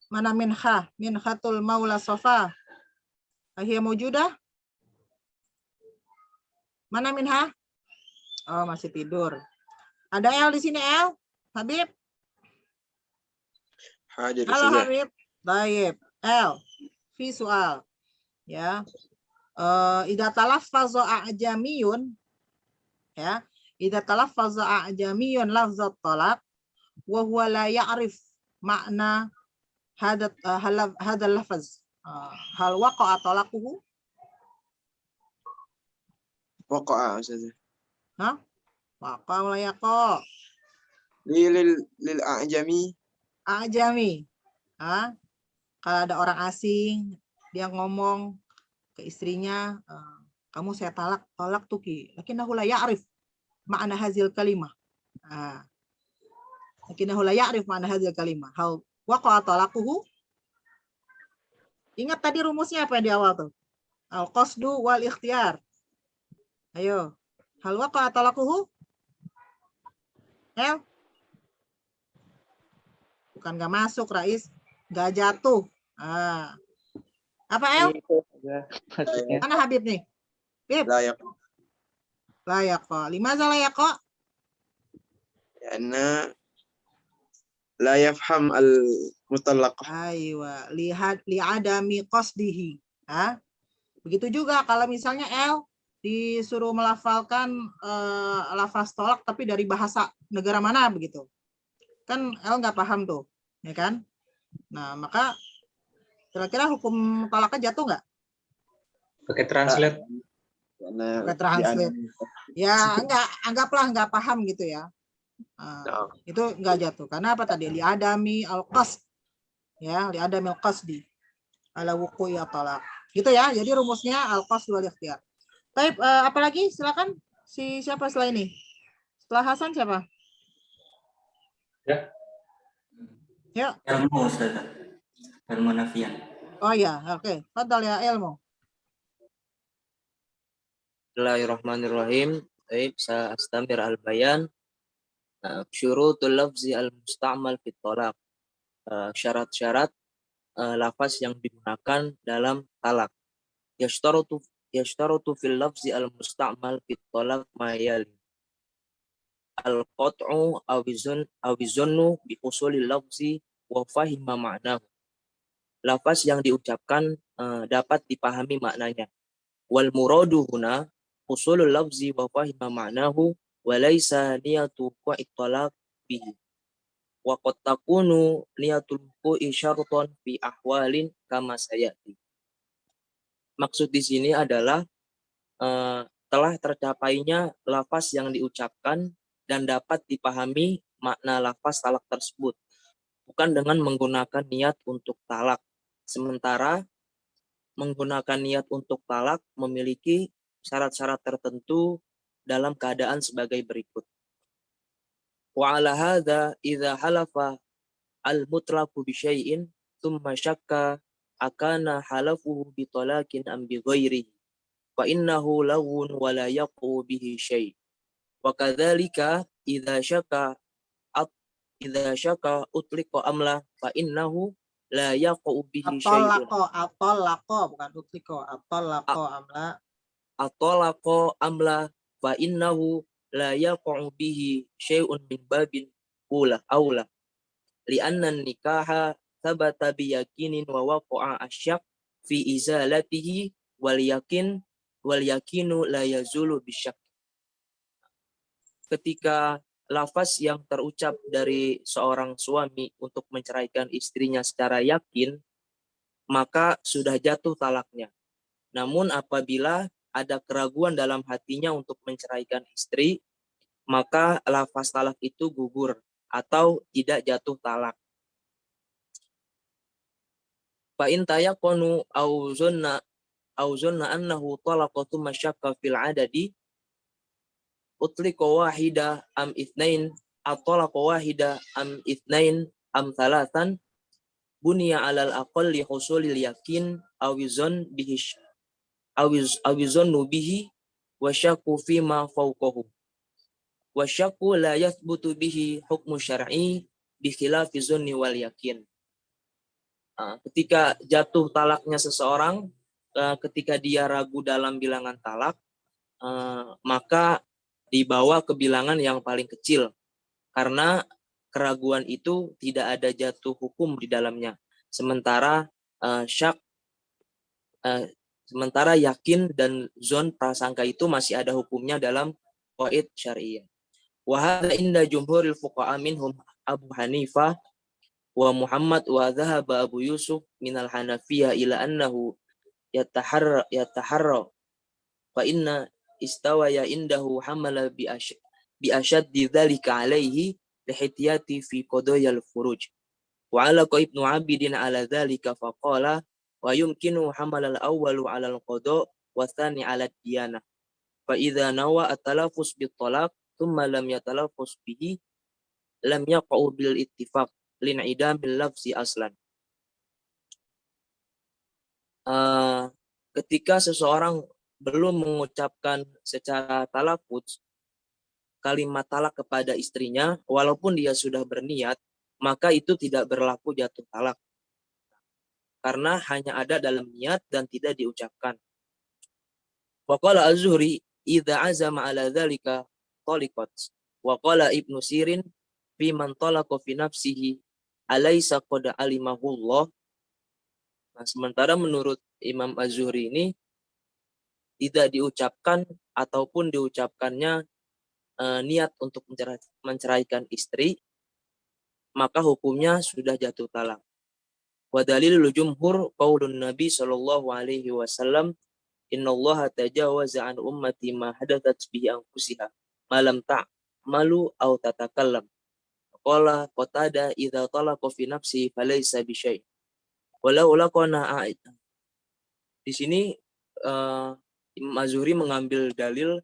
Mana Minhatul Maula Sofa? Ahia maujudah? Mana Minha? Oh, masih tidur. Ada El di sini, El? Habib. حاضر Halo أستاذة. Habib. Baik. Fi soal. Ya. Idza talaffaza a'jamiyun, ya. Idza talaffaza a'jamiyun lafzat talaq wa huwa la ya'rif makna hadha lafaz. Hal waqa'a talaquhu? وقع أستاذة. Hah? Waqa wala yaqa? للأعجمي. A'jami. Hah? Kalau ada orang asing, dia ngomong ke istrinya, kamu saya talak tuki. Lakinnahu la ya'rif makna hazil kalimah. Lakinnahu la ya'rif makna hazil kalimah. Hal waqa'a talaquhu? Ingat tadi rumusnya apa yang di awal tuh? Al-qasdu wal ikhtiyar. Ayo. Hal waqa'a talaquhu? Bukan nggak masuk, Rais. Nggak jatuh. Apa, El? Mana Habib nih? Habib. Layak kok. Limaza layak kok? Karena la yafham al-mutallaq. Aywa. Li'adami qasdihi. Begitu juga kalau misalnya El disuruh melafalkan lafaz tolak tapi dari bahasa negara mana begitu. Kan El nggak paham tuh. Ya kan? Nah, maka kira-kira hukum talaknya jatuh nggak? Pakai translate. Pakai translate. Ya, anggaplah nggak paham gitu ya. Itu nggak jatuh. Karena apa tadi? Li'adami al-qasd. Ya, li'adami al-qasdi. Ala wuqu'i talak. Gitu ya. Jadi rumusnya al-qasd wal ikhtiyar. Baik, apalagi? Silakan. Siapa setelah ini? Setelah Hasan siapa? Ya. Ilmu, Ustaz. Ilmu nafian. Oh ya, oke. Fadal ya ilmu. Bismillahirrahmanirrahim. Baik, saya astamir al-bayan. Syurutul lafzi al-musta'mal fit talaq. Syarat-syarat lafaz yang digunakan dalam talak. Yashtarutu fil lafzi al-musta'mal fit talaq ma yali. Al-qat'u awizunnu bi usulil lafzi wa fahima ma'nahu. Lafaz yang diucapkan dapat dipahami maknanya. Wal muradu huna usulul lafzi wa fahima ma'nahu wa laysa niyatu qa'i talaq bihi. Wa qad takunu niyatul qa'i syartan fi ahwalin kama sayati. Maksud di sini adalah telah tercapainya lafaz yang diucapkan dan dapat dipahami makna lafaz talak tersebut, bukan dengan menggunakan niat untuk talak. Sementara menggunakan niat untuk talak memiliki syarat-syarat tertentu dalam keadaan sebagai berikut. Wa ala hadza idza halafa al-mutlaqu bi syai'in thumma syakka akana halafuhu bi talaqin am bi ghairihi fa innahu lawun wa la yaqu bihi syai'. Wa kadzalika idza syaka utliqa amla fa innahu la yaqu bihi syai'un. Atolaqa bukan utliqa. Atolaqa amla fa innahu la yaqu bihi syai'un min babin aula. Li'anna nikaha thabata bi yakinin wa waqa'a asyak fi izalatihi wal yakinu la yazulu bisyak. Ketika lafaz yang terucap dari seorang suami untuk menceraikan istrinya secara yakin, maka sudah jatuh talaknya. Namun apabila ada keraguan dalam hatinya untuk menceraikan istri, maka lafaz talak itu gugur atau tidak jatuh talak. Fa in tayaqanu aw zunna annahu talaqatu masyaqqa fil adadi utliqa wahida am itsnain atalaqa wahida am itsnain am thalathan bunya alal aqalli husulil yakin awizon bihi awizonnu bihi wa syakku fima fawqahu wa syakku la yathbutu bihi hukmu syar'i bi khilafi zonni wal yakin. Ketika jatuh talaknya seseorang, ketika dia ragu dalam bilangan talak, maka dibawa ke bilangan yang paling kecil, karena keraguan itu tidak ada jatuh hukum di dalamnya. Sementara sementara yakin dan zon prasangka itu masih ada hukumnya dalam qaid syariah. Wa hadza inda jumhuril fuqaha minhum Abu Hanifah wa Muhammad wa dhahaba Abu Yusuf minal Hanafiyah ila annahu yataharra fa inna istawaya indahu hamala bi ashaddi dhalika alaihi lihityati fi qadayal furuj. Wa ala ibnu Abidin ala dhalika faqala wa yumkinu hamal al-awwalu ala al-qada wa thani ala diyana. Fa idza nawa at-talaffuz bit talaq thumma lam yatalaffuz bihi lam yaqa'u bil ittifaq lin'idam bil lafzi aslan. Ketika seseorang belum mengucapkan secara talaffuz kalimat talak kepada istrinya, walaupun dia sudah berniat, maka itu tidak berlaku jatuh talak. Karena hanya ada dalam niat dan tidak diucapkan. Wa qala Az-Zuhri idza azama ala dzalika taliqat. Wa qala Ibnu Sirin fi man talaqa fi nafsihi alaysa qad alimahullah. Nah, sementara menurut Imam Az-Zuhri ini tidak diucapkan ataupun diucapkannya niat untuk menceraikan istri, maka hukumnya sudah jatuh talak. Wa dalilul jumhur qaulun Nabi sallallahu alaihi wasallam innallaha tajawaza an ummati ma hadathat bihi anfusiha ma lam ta'malu aw tatakallam. Qala Qatada idza talaqa fi nafsihi falaysa bi syai'. Walau laqana di sini Imam Az-Zuhri mengambil dalil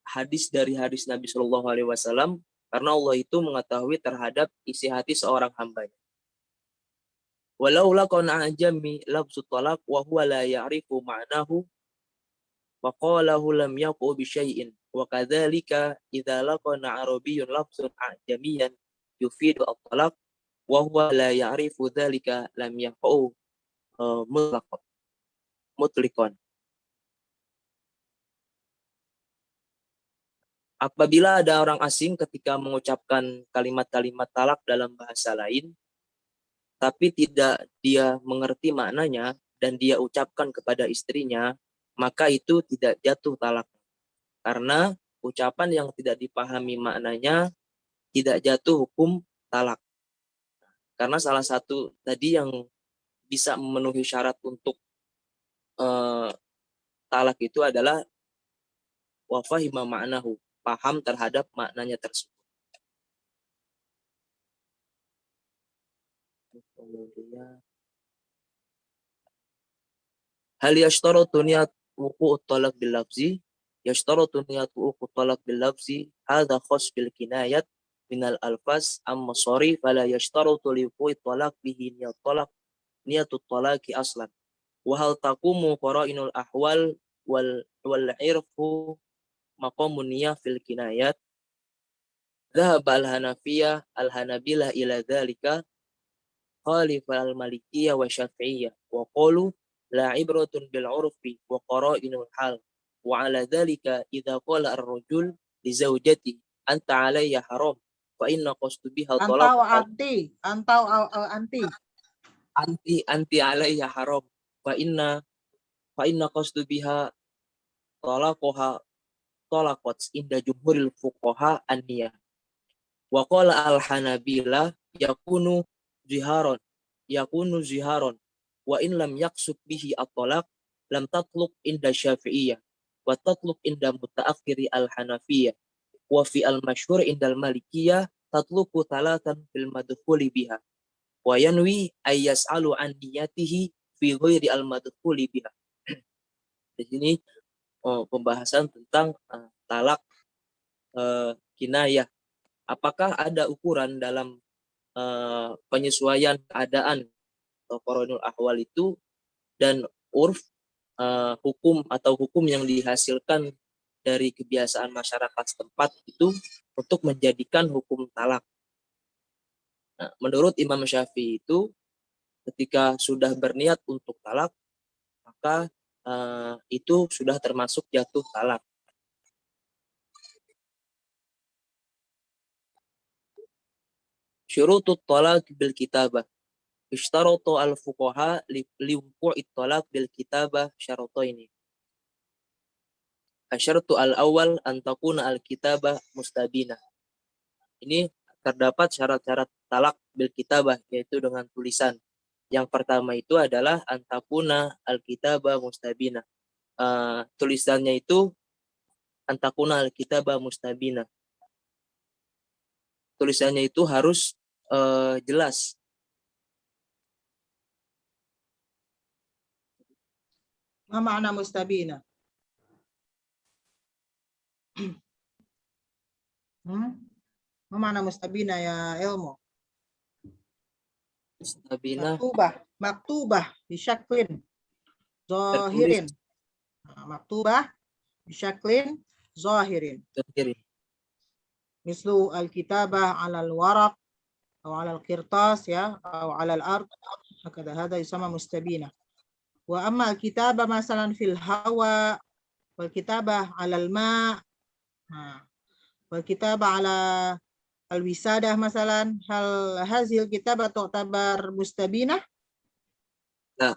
hadis dari hadis Nabi sallallahu alaihi wasallam karena Allah itu mengetahui terhadap isi hati seorang hamba. Walau laqana ajami lafzu talaq wa huwa la ya'rifu ma'nahu wa qalahu lam yaqu bi syai'in wa kadzalika idza laqana arabiyyun lafzun ajamiyan yufidu at-talaq wa huwa la ya'rifu dzalika lam yaqu mutlaqan. Apabila ada orang asing ketika mengucapkan kalimat-kalimat talak dalam bahasa lain tapi tidak dia mengerti maknanya dan dia ucapkan kepada istrinya, maka itu tidak jatuh talak. Karena ucapan yang tidak dipahami maknanya tidak jatuh hukum talak. Karena salah satu tadi yang bisa memenuhi syarat untuk talak itu adalah wa fahima ma'nahu, paham terhadap maknanya tersebut. Hal yashtaratu niyat wuqu'ut talaq bil lafzi yashtaratu niyat wuqu'ut talaq bil lafzi hadha khas bil kinayat minal alfaz amma sari fala yashtaratu li wuqu'ut talaq bihi niyatut talaqi aslan wa hal taqumu qara'inul ahwal wal irfu maqamun niyah fil kinayat dhahaba al-hanafiyah al-hanabilah ila dhalika khalifah al-malikiyah wa syafi'iyah wa qalu la ibratun bil urfi wa qara'inul hal wa ala dhalika idza qala ar-rajul li zawjati anta alayya haram fa inna qasdu biha talaq anti alayya haram fa inna qasdu biha talaqaha talaqat inda jumhuril fuqaha an-niyah wa qala al-hanabilah yakunu ziharon wa in lam yaqsud bihi at-talaq lam tatluk inda syafi'iyah wa tatluk inda mutaakhiri al-hanafiyah wa fi al-masyhur inda al-malikiyah tatluku thalathan fil madkhuli biha wa yanwi ay yas'alu an niyatihi fi ghairi al-madkhuli biha. Di sini pembahasan tentang talak kinayah. Apakah ada ukuran dalam penyesuaian keadaan atau qarinul ahwal itu dan urf hukum atau hukum yang dihasilkan dari kebiasaan masyarakat setempat itu untuk menjadikan hukum talak. Nah, menurut Imam Syafi'i itu ketika sudah berniat untuk talak maka itu sudah termasuk jatuh talak. Syurutut talaq bil kitabah. Ishtaratu al-fuqaha liwuqu'it talaq bil kitabah syarataini. Asyaratu al-awwal an takuna al-kitabah mustabina. Ini terdapat syarat-syarat talak bil kitabah, yaitu dengan tulisan. Yang pertama itu adalah antakuna al-kitabah mustabina. Tulisannya itu antakuna al-kitabah mustabina. Tulisannya itu harus jelas. Ma makna mustabina? Ma makna mustabina ya ilmu? Mustabina Maktubah bisyaklin zahirin. Maktubah bisyaklin zahirin. Mislu al-kitabah 'ala al-waraq atau 'ala al-qirtas ya atau 'ala al-ard. Hakada hada yusamma mustabina. Wa amma al-kitabah masalan fil hawa wal kitabah 'ala al-ma' wal kitabah 'ala al-wisadah masalan, hal hazil kitabah tu'tabar mustabinah? La.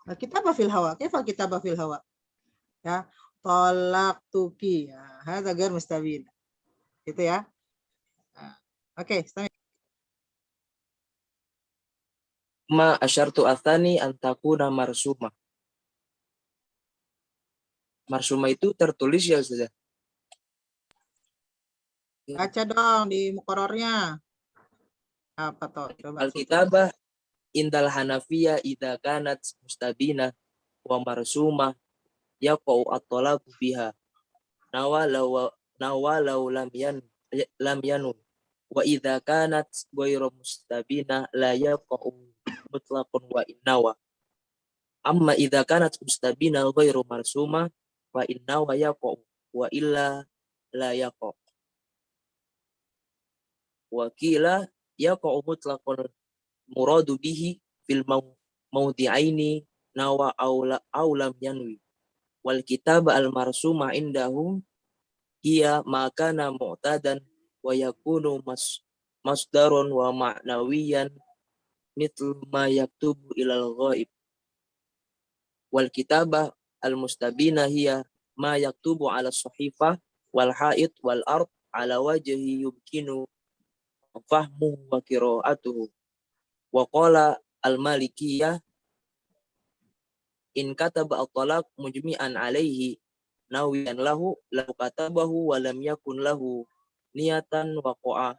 Al-kitabah fil hawa, kaifa kitabah fil hawa? Ya, talaqtuki. Ya, hadza ghair mustabinah. Gitu ya. Oke, ma asyartu atsani an takuna marsuma. Marsuma itu tertulis ya Ustaz. Baca dong di muqarrarnya. Apa toh? Coba. Al-kitabah indal Hanafiyah idza kanat mustabina wa marsuma yaqau at-talaq biha. Nawalau lam yanun. Wa idza kanat ghairu mustabina la yaqau mutlaqun wa innawa. Amma idza kanat mustabina ghairu marsuma wa innawa yaqau wa illa la yaqau. Wakila yaqa'u mutlaqan muradu bihi fil mawdi'aini nawa aw lam yanwi. Wal kitab al marsuma indahum hiya ma kana mu'tadan wa yakunu masdarun wa ma'nawiyan mithl ma yaktubu ilal ghaib. Wal kitabah al mustabina hiya ma yaktubu ala sahifah wal ha'id wal ard ala wajhi yumkinu fahmuhu wa qira'atuhu. Wa qala al-malikiyah in kataba at-talaq mujmi'an alaihi nawiyan lahu law katabahu wa lam yakun lahu niyatan waqa'a.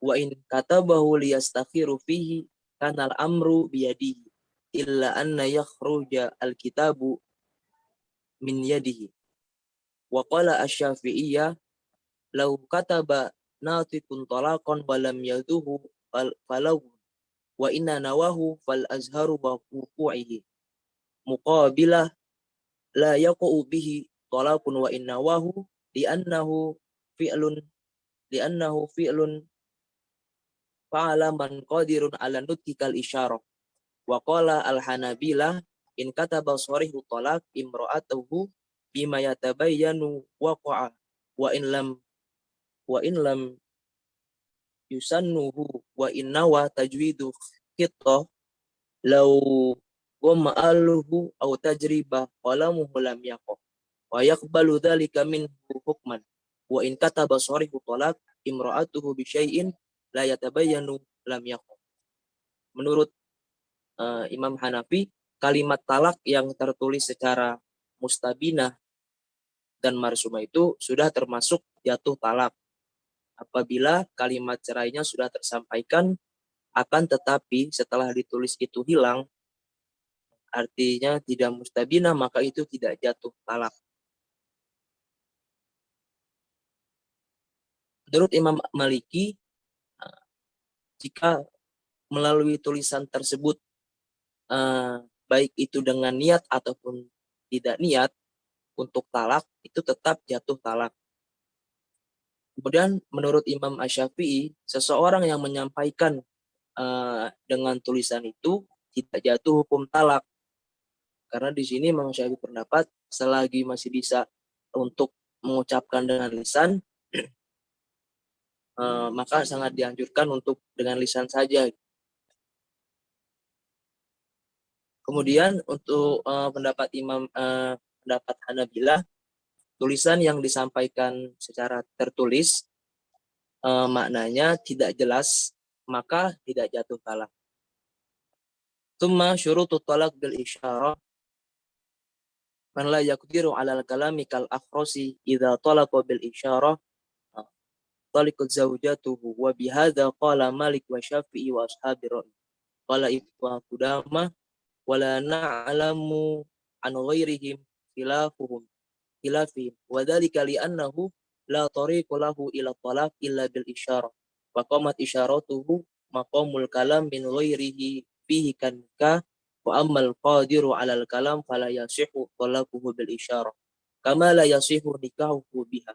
Wa in katabahu liyastakhiru fihi kana al-amru biyadihi illa anna yakhruja al-kitabu min yadihi. Wa qala asy-syafi'iyah law kataba natikun talaqan walam yaduhu falahu wa inna nawahu fal azharu wa wuqu'ihi muqabilah la yaqa'u bihi talaqun wa innawahu li'annahu fi'lun fa'ala man qadirun ala nutkikal isyarah. Wa qala al-hanabilah in kataba sharihu talaq imra'atuhu bima yatabayyanu waqa'a wa in lam yusannuhu wa innawa tajwidu khittah law ma'aluhu aw tajriba qalamuhu lam yaqah wa yaqbalu dhalika minhu hukman wa in kataba sharihu talaq imra'atuhu bi syai'in la yatabayyanu lam yaqah. Menurut Imam Hanafi, kalimat talak yang tertulis secara mustabinah dan marsumah itu sudah termasuk jatuh talak apabila kalimat cerainya sudah tersampaikan, akan tetapi setelah ditulis itu hilang, artinya tidak mustabinah, maka itu tidak jatuh talak. Menurut Imam Maliki, jika melalui tulisan tersebut, baik itu dengan niat ataupun tidak niat untuk talak, itu tetap jatuh talak. Kemudian menurut Imam Asy-Syafi'i, seseorang yang menyampaikan dengan tulisan itu tidak jatuh hukum talak. Karena di sini Imam Syafi'i berpendapat selagi masih bisa untuk mengucapkan dengan lisan, maka sangat dianjurkan untuk dengan lisan saja. Kemudian untuk pendapat pendapat Hanabilah, tulisan yang disampaikan secara tertulis maknanya tidak jelas, maka tidak jatuh talak. Tsumma syurutut talaq bil isyarah man la yaqdiru 'ala al-kalami kal akhrosi idza talaqa bil isyarah taliqat zawjatuhu wa bihadza qala Malik wa Syafi'i wa ashabi ra'i qala Ibnu Qudamah wa la na'lamu an ghairihim khilafihim wa dzalika li annahu la tariqa lahu ila talaq illa bil isyarah wa qamat isyaratuhu maqamul kalam min ghairihi fihi kanika wa ammal qadiru 'ala al-kalam fala yasihu talaquhu bil isyarah kama la yasihu nikahuhu biha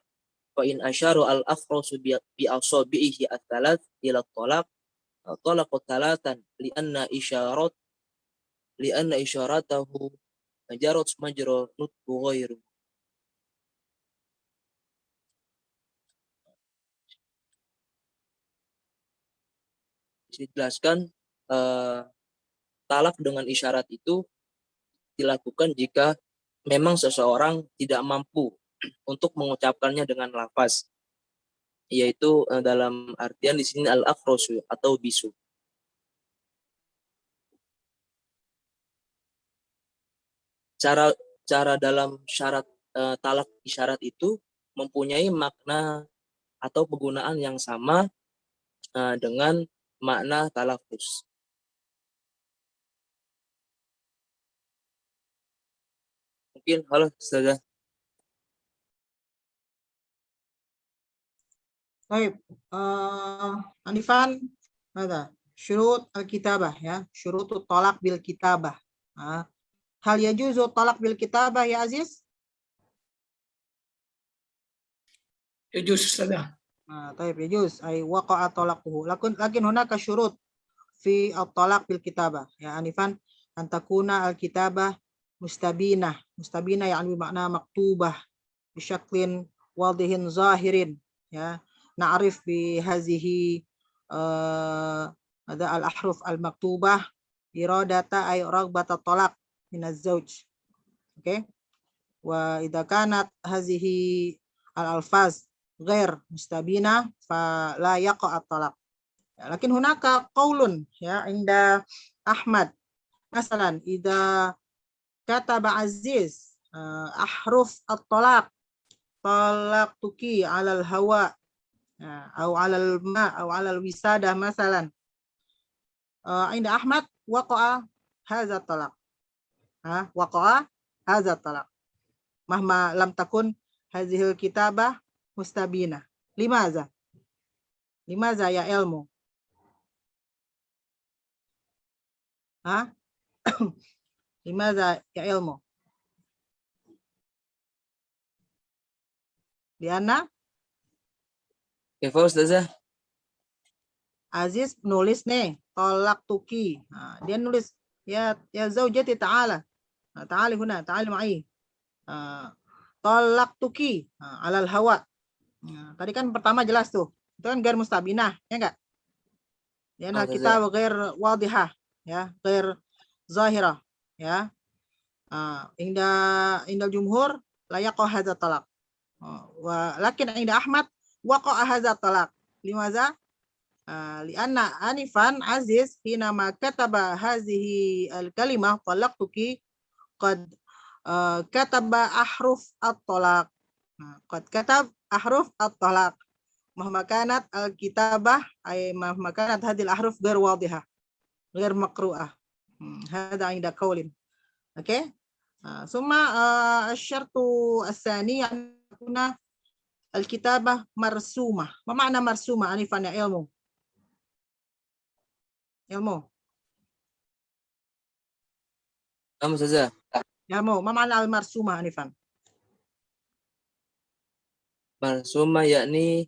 fa in asyaru al-akhrasu bi asabihi at-thalath ila talaq talaqat talatan li anna isyaratahu jarat majra nutqu ghairu. Dijelaskan talak dengan isyarat itu dilakukan jika memang seseorang tidak mampu untuk mengucapkannya dengan lafaz, yaitu dalam artian di sini al-akhrosu atau bisu. Cara dalam syarat talak isyarat itu mempunyai makna atau penggunaan yang sama dengan makna talafuz. Mungkin halo saja. Baik, Anifan, ada syurut al-kitabah ya, syurutut talaq bil kitabah. Hal yajuzu talaq bil kitabah ya Aziz? Yajuz Ustazah. طيب يجوز أي وقع طلاقه لكن هناك شروط في الطلاق بالكتابة يا أنفان أن تكون الكتابة مستبينة يعني بمعنى مكتوبة بشكل واضح ظاهر يا نعرف بهذه الأحرف المكتوبة إرادة أي رغبة الطلاق من الزوج. وإذا كانت هذه الألفاظ غير مستبينة فلا يقع الطلاق. لكن هناك قول ya عند أحمد مثلا إذا كتب عزيز أحرف الطلاق طلقتك على الهواء أو على الماء أو على الوسادة مثلا عند أحمد وقع هذا الطلاق وقع هذا الطلاق مهما لم تكن هذه الكتابة mustabina. Limaza ya ilmu? Limaza ya ilmu? Diana? Kaifa Ustazah? Aziz nulis nih, tolak tuki. Dia nulis ya zaujati ta'ala. Ta'ali huna, ta'ali ma'i. Tolak tuki alal hawa. Tadi kan pertama jelas tuh, itu kan gair mustabinah, ya enggak? Ya, nah kita gair wadihah, ya, gair zahirah, ya. Inda jumhur layak hadza talaq. Lakin inda Ahmad waqa hadza talaq. Limaza? Lianna Anifan Aziz hina ma kataba hazihi al-kalimah talaqtuki qad kataba ahruf at-talaq. Qad katab ahruf at-talaq mahma kanat al-kitabah ay mahma kanat hadhihi al-ahruf ghair wadihah ghair maqru'ah. Hada 'inda qaulin. Oke. Summa asy-syartu ats-tsani an takuna al-kitabah marsumah. Ma makna marsumah Anifan ya ilmu? Kamu saja. Ilmu. Ma makna al-marsumah Anifan? Marsumah yakni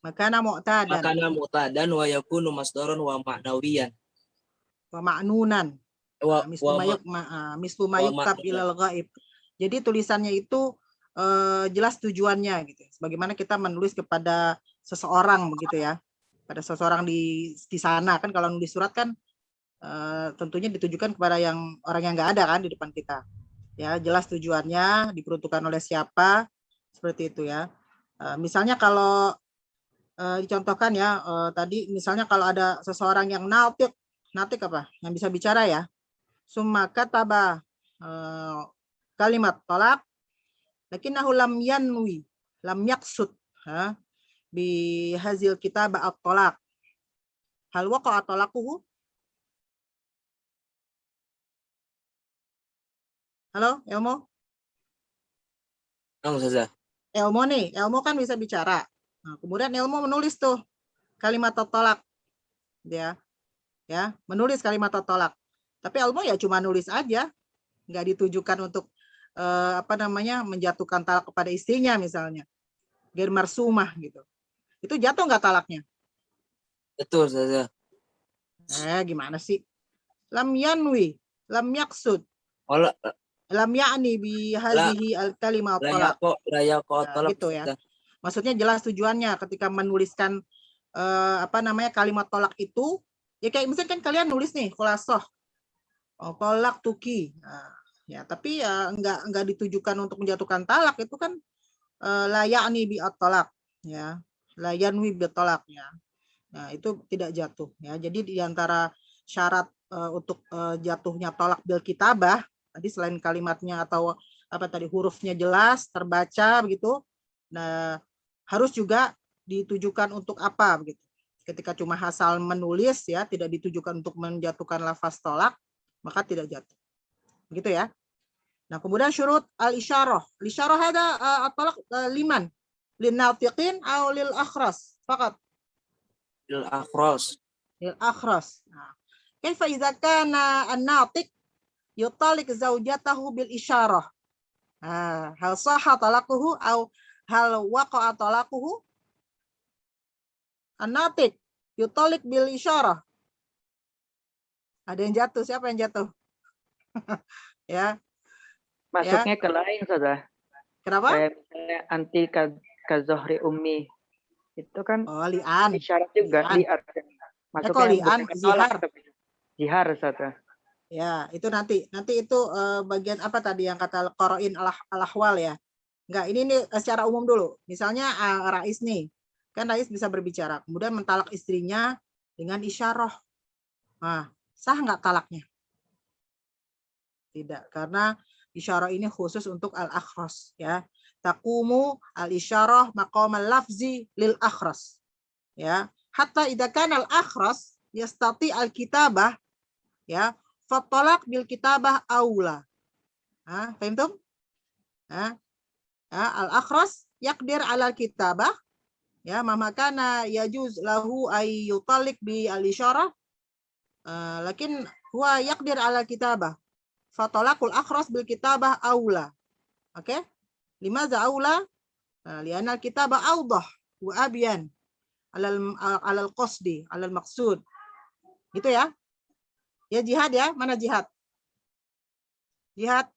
makana mu'tadan wa yakunu masdaran wa ma'nawiyan wa ma'nunan mislu mayuk tab ilal ghaib. Jadi tulisannya itu jelas tujuannya gitu. Sebagaimana kita menulis kepada seseorang begitu ya. Pada seseorang di sana kan, kalau nulis surat kan tentunya ditujukan kepada orang yang nggak ada kan di depan kita. Ya, jelas tujuannya, diperuntukkan oleh siapa, seperti itu ya. Misalnya kalau dicontohkan ya, tadi misalnya kalau ada seseorang yang natik apa? Yang bisa bicara ya. Summa kataba kalimat tolak, lakinnahu lam yanwi, lam yaksud bi hazil kitab at-tolak. Hal waqa'a talaquhu? Halo, Elmo? Ustazah. Elmo nih, Elmo kan bisa bicara. Nah, kemudian Elmo menulis tuh kalimat tolak, ya, menulis kalimat tolak. Tapi Elmo ya cuma nulis aja, nggak ditujukan untuk menjatuhkan talak kepada istrinya misalnya, ghair marsumah gitu. Itu jatuh nggak talaknya? Betul, Ustazah. Gimana sih? Lam yanwi, lam yaksud. Lam ya'ni bi hadhihi al-kalimat talak. Gitu ya. Maksudnya jelas tujuannya ketika menuliskan kalimat tolak itu, ya kayak misalnya kan kalian nulis nih khulasoh. Tolak tuki. Nah, ya, tapi ya enggak ditujukan untuk menjatuhkan talak, itu kan la ya'ni bi at-talak ya. La yanwi bi talak ya. Nah, itu tidak jatuh ya. Jadi di antara syarat untuk jatuhnya tolak bil kitabah tadi, selain kalimatnya atau hurufnya jelas terbaca begitu, nah harus juga ditujukan untuk apa begitu. Ketika cuma asal menulis ya, tidak ditujukan untuk menjatuhkan lafaz tolak, maka tidak jatuh. Begitu ya. Nah, kemudian syurut al-isyarah. Al-isyarah ada at-talaq liman? Lin natiqin atau lil akhras? Faqat. Lil akhras. Lil akhras. Nah, kaifa idza kana an-natiq yutalik zaujatahu bil isyarah? Hal sahha talaquhu atau hal waqa'a talaquhu? An-natiq yutalik bil isyarah. Ada yang jatuh, siapa yang jatuh? Ya. Masuknya ke lain, Saudara. Kenapa? Kayak misalnya anti kazohri ummi. Itu kan li'an. Isyarat juga li'an. Masuknya li'an, zihar. Zihar, Saudara. Ya, itu nanti itu bagian apa tadi yang kata qarain al-ahwal ya. Enggak, ini nih secara umum dulu. Misalnya Rais nih. Kan Rais bisa berbicara, kemudian mentalak istrinya dengan isyarah. Nah, sah nggak talaknya? Tidak, karena isyarah ini khusus untuk al-akhras ya. Taqumu al-isyarah maqamal lafzi lil akhras. Ya, hatta idza kana al-akhras yastati al-kitabah ya, fatalaq bil kitabah aula. Fahimtum? Al-akhras yaqdir ala kitabah ya, mamakana yajuz lahu ay yutalik bi al-isyarah, lakin huwa yaqdir ala kitabah. Fatalaqul akhras bil kitabah aula. Oke? Limadza aula? Li'anna al-kitabah awdah wa abyan alal qasdi, alal maqsud. Gitu ya? Ya, jihad ya, mana jihad? Jihad.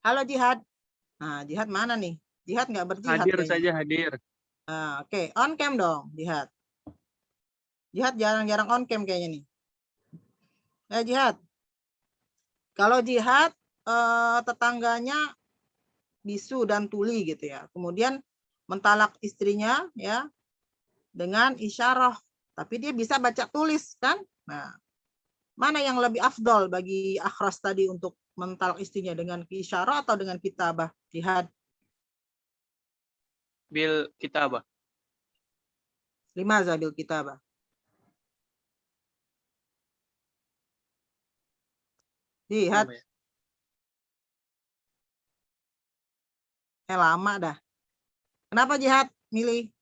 Halo jihad. Nah, jihad mana nih? Jihad nggak berjihad. Hadir kayaknya. saja hadir. Oke. On cam dong, jihad. Jihad jarang-jarang on cam kayaknya nih. Jihad. Kalau jihad tetangganya bisu dan tuli gitu ya. Kemudian mentalak istrinya ya dengan isyarah. Tapi dia bisa baca tulis kan? Nah, mana yang lebih afdol bagi akhras tadi untuk mentalak istrinya, dengan isyarah atau dengan kitabah? Jihad. Bil kitabah. Limaza bil kitabah? Jihad. Lama dah. Kenapa jihad milih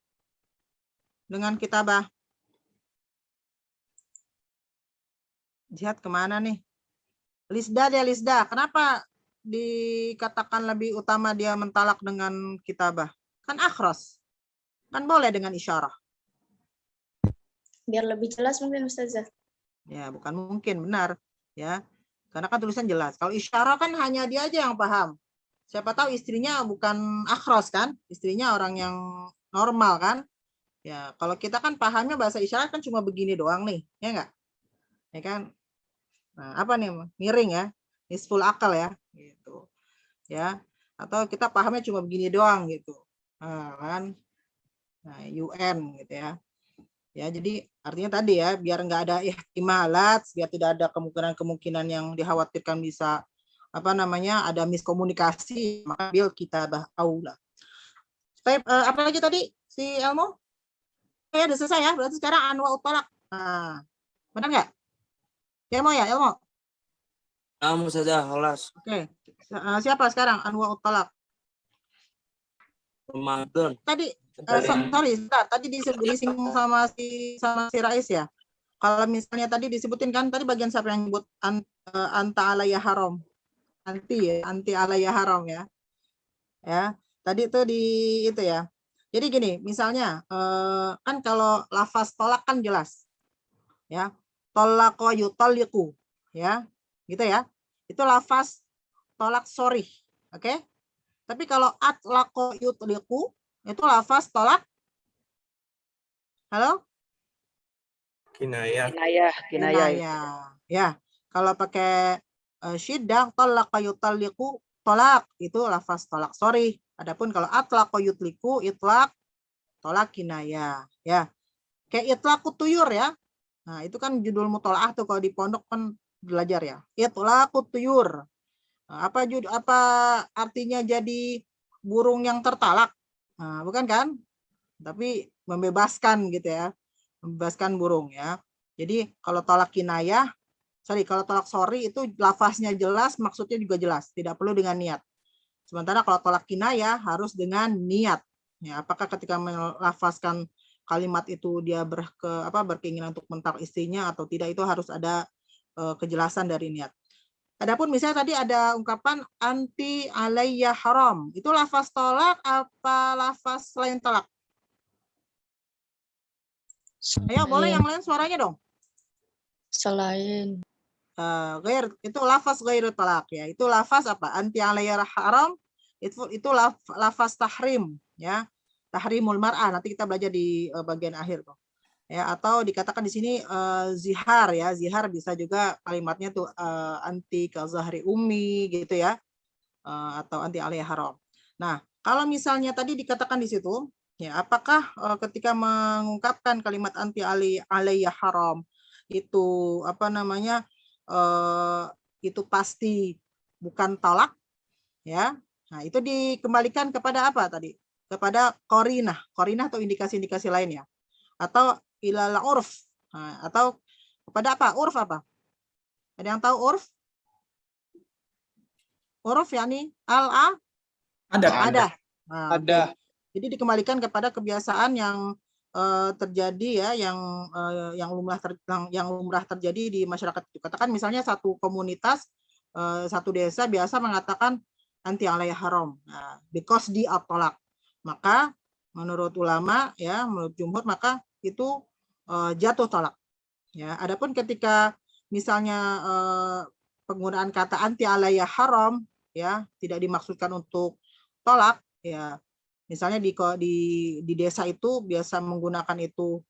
dengan kitabah? Jihad kemana nih? Lisda dia, Lisda. Kenapa dikatakan lebih utama dia mentalak dengan kitabah? Kan akhras. Kan boleh dengan isyarah. Biar lebih jelas mungkin Ustazah. Ya, bukan mungkin, benar. Ya. Karena kan tulisan jelas. Kalau isyarah kan hanya dia aja yang paham. siapa tahu istrinya bukan akhros kan, istrinya orang yang normal kan. Ya, kalau kita kan pahamnya bahasa isyarat kan cuma begini doang nih, ya enggak? Ya kan? Nah, apa nih? Miring ya, nisful akal ya, gitu. Ya, atau kita pahamnya cuma begini doang gitu. Nah, kan? Nah, UN gitu ya. Ya, jadi artinya tadi ya, biar nggak ada ihtimalat, biar tidak ada kemungkinan-kemungkinan yang dikhawatirkan bisa apa namanya ada miskomunikasi, maka bil kitabah aula. Apa lagi tadi si Elmo? Ya udah selesai ya, berarti sekarang anwa utolak. Nah, benar nggak? Elmo ya, Elmo. Naam saja, kelas. Oke, siapa sekarang anwa utolak? Ramadan. Tadi sorry, tadi disinggung sama si Rais ya. Kalau misalnya tadi disebutin kan tadi bagian siapa yang nyebut anta alaya haram. Anti alaya haram ya. Ya, tadi itu di itu ya. Jadi gini, misalnya kan kalau lafaz tolak kan jelas. Ya. Tolaqo yutalliqu ya. Gitu ya. Itu lafaz tolak sorry. Oke? Tapi kalau atlaqo yutliqu itu lafaz tolak halo? Kinayah. Kinayah. Ya, kalau pakai syiddah talaqa yutalliqu tolak itu lafaz tolak sorry. Adapun kalau atlaqa yutliqu itlaq tolak kinayah ya. Kayak itlaqut tuyur ya. Nah, itu kan judul mutolaah tuh kalau di pondok kan belajar ya. Itlaqut tuyur. Nah, apa artinya jadi burung yang tertalak? Nah, bukan kan? Tapi membebaskan gitu ya. Membebaskan burung ya. Jadi kalau tolak kinayah, kalau tolak sorry itu lafaznya jelas, maksudnya juga jelas, tidak perlu dengan niat. Sementara kalau tolak kinayah harus dengan niat. Ya, apakah ketika melafazkan kalimat itu dia berkeinginan untuk mentalak istrinya atau tidak, itu harus ada kejelasan dari niat. Adapun misalnya tadi ada ungkapan anti alayya haram, itu lafaz tolak apa lafaz selain tolak? Ayo boleh yang lain suaranya dong. Selain. Itu lafaz ghair talak ya. Itu lafaz apa? Anti alayya haram itu lafaz tahrim ya. Tahrimul mar'ah. Nanti kita belajar di bagian akhir tuh. Ya, atau dikatakan di sini zihar ya. Zihar bisa juga kalimatnya tuh anti ka zahri ummi gitu ya. Atau anti alayya haram. Nah, kalau misalnya tadi dikatakan di situ ya, apakah ketika mengungkapkan kalimat anti alayya haram itu apa namanya itu pasti bukan tolak ya. Nah, itu dikembalikan kepada apa tadi? Kepada qarinah atau indikasi-indikasi lainnya. Atau ilal urf. Nah, atau kepada apa? Urf apa? Ada yang tahu urf? Urf yakni ada. Nah, ada. Jadi dikembalikan kepada kebiasaan yang terjadi ya, yang lumrah terjadi di masyarakat itu. Katakan misalnya satu komunitas, satu desa biasa mengatakan anti alayya haram, because di at-tolak. Maka menurut ulama ya, menurut jumhur maka itu jatuh tolak. Ya, adapun ketika misalnya penggunaan kata anti alayya haram ya tidak dimaksudkan untuk tolak ya. Misalnya di desa itu biasa menggunakan itu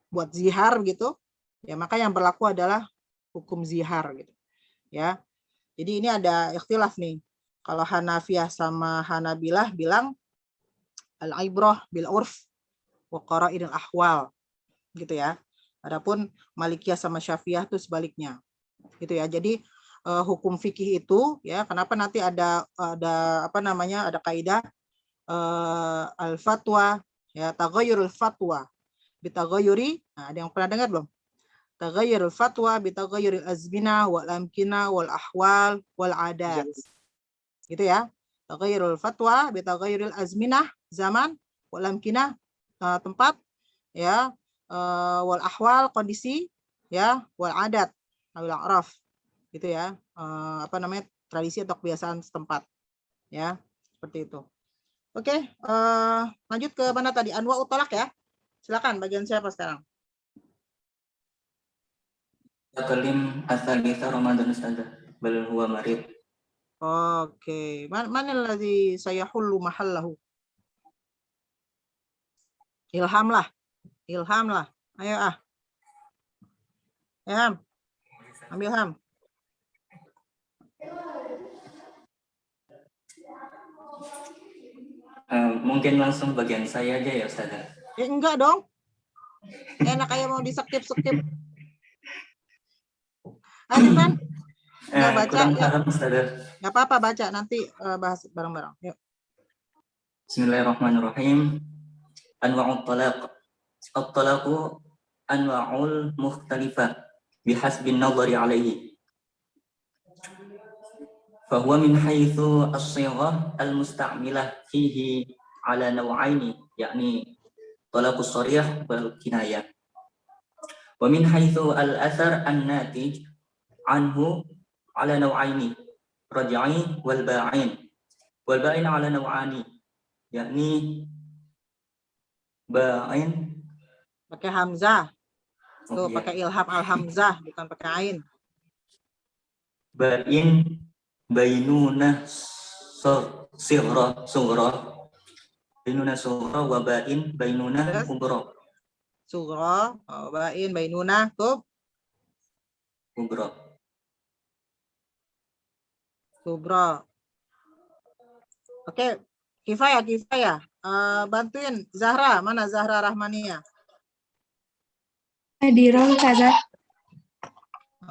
buat zihar gitu, ya maka yang berlaku adalah hukum zihar gitu, ya. Jadi ini ada ikhtilaf nih. Kalau Hanafiyah sama Hanabilah bilang al-ibrah bil urf wa qara'inil ahwal, gitu ya. Adapun Malikiyah sama Syafi'iyah itu sebaliknya, gitu ya. Jadi hukum fikih itu ya, kenapa nanti ada apa namanya ada kaidah al-fatwa ya, taghayyurul fatwa bitaghayyuri. Nah, ada yang pernah dengar belum? Taghayyurul fatwa bitaghayyuril azmina wal amkina wal ahwal wal adat. Gitu ya. Taghayyurul fatwa bitaghayyuril azminah zaman wal amkina tempat ya, wal ahwal kondisi ya, wal adat wal a'raf gitu ya. Apa namanya tradisi atau kebiasaan setempat ya, seperti itu. Oke, lanjut ke mana tadi? Anwa utolak ya. Silakan, bagian siapa sekarang? Kalim asal Ramadan Ustazah. Bal huwa marid. Oke. Mana alladhi sayahullu mahallahu? Ilham lah. Ayo Ilham. Ambil Ham. Mungkin langsung bagian saya aja ya Ustazah. Enggak dong. Enak kayak mau di-skip. Arifan? Enggak baca. Kurang paham Ustazah. Enggak apa-apa baca, nanti bahas bareng-bareng. Yuk. Bismillahirrahmanirrahim. Anwa'ut talaq. At-talaqu anwa'ul mukhtalifah bihasbin nadhari alaihi. Fahuwa min haitsu as-sighah al-musta'milah fihi ala naw'aini, yakni talaqus sharih wal kinayah. Wa min haitsu al-athar an-natij anhu ala naw'aini, raj'i wal ba'in. Wal ba'in ala naw'ani, yakni ba'in pakai hamzah. Tuh, iya. pakai ilham al-hamzah, bukan pakai ain. Ba'in bainuna sughra bainuna sughra wa ba'in bainuna kubra. Sughra, ba'in, bainuna, kubra. Oke, Kifayah. Bantuin Zahra, mana Zahra Rahmania? Hadirul Ustazah.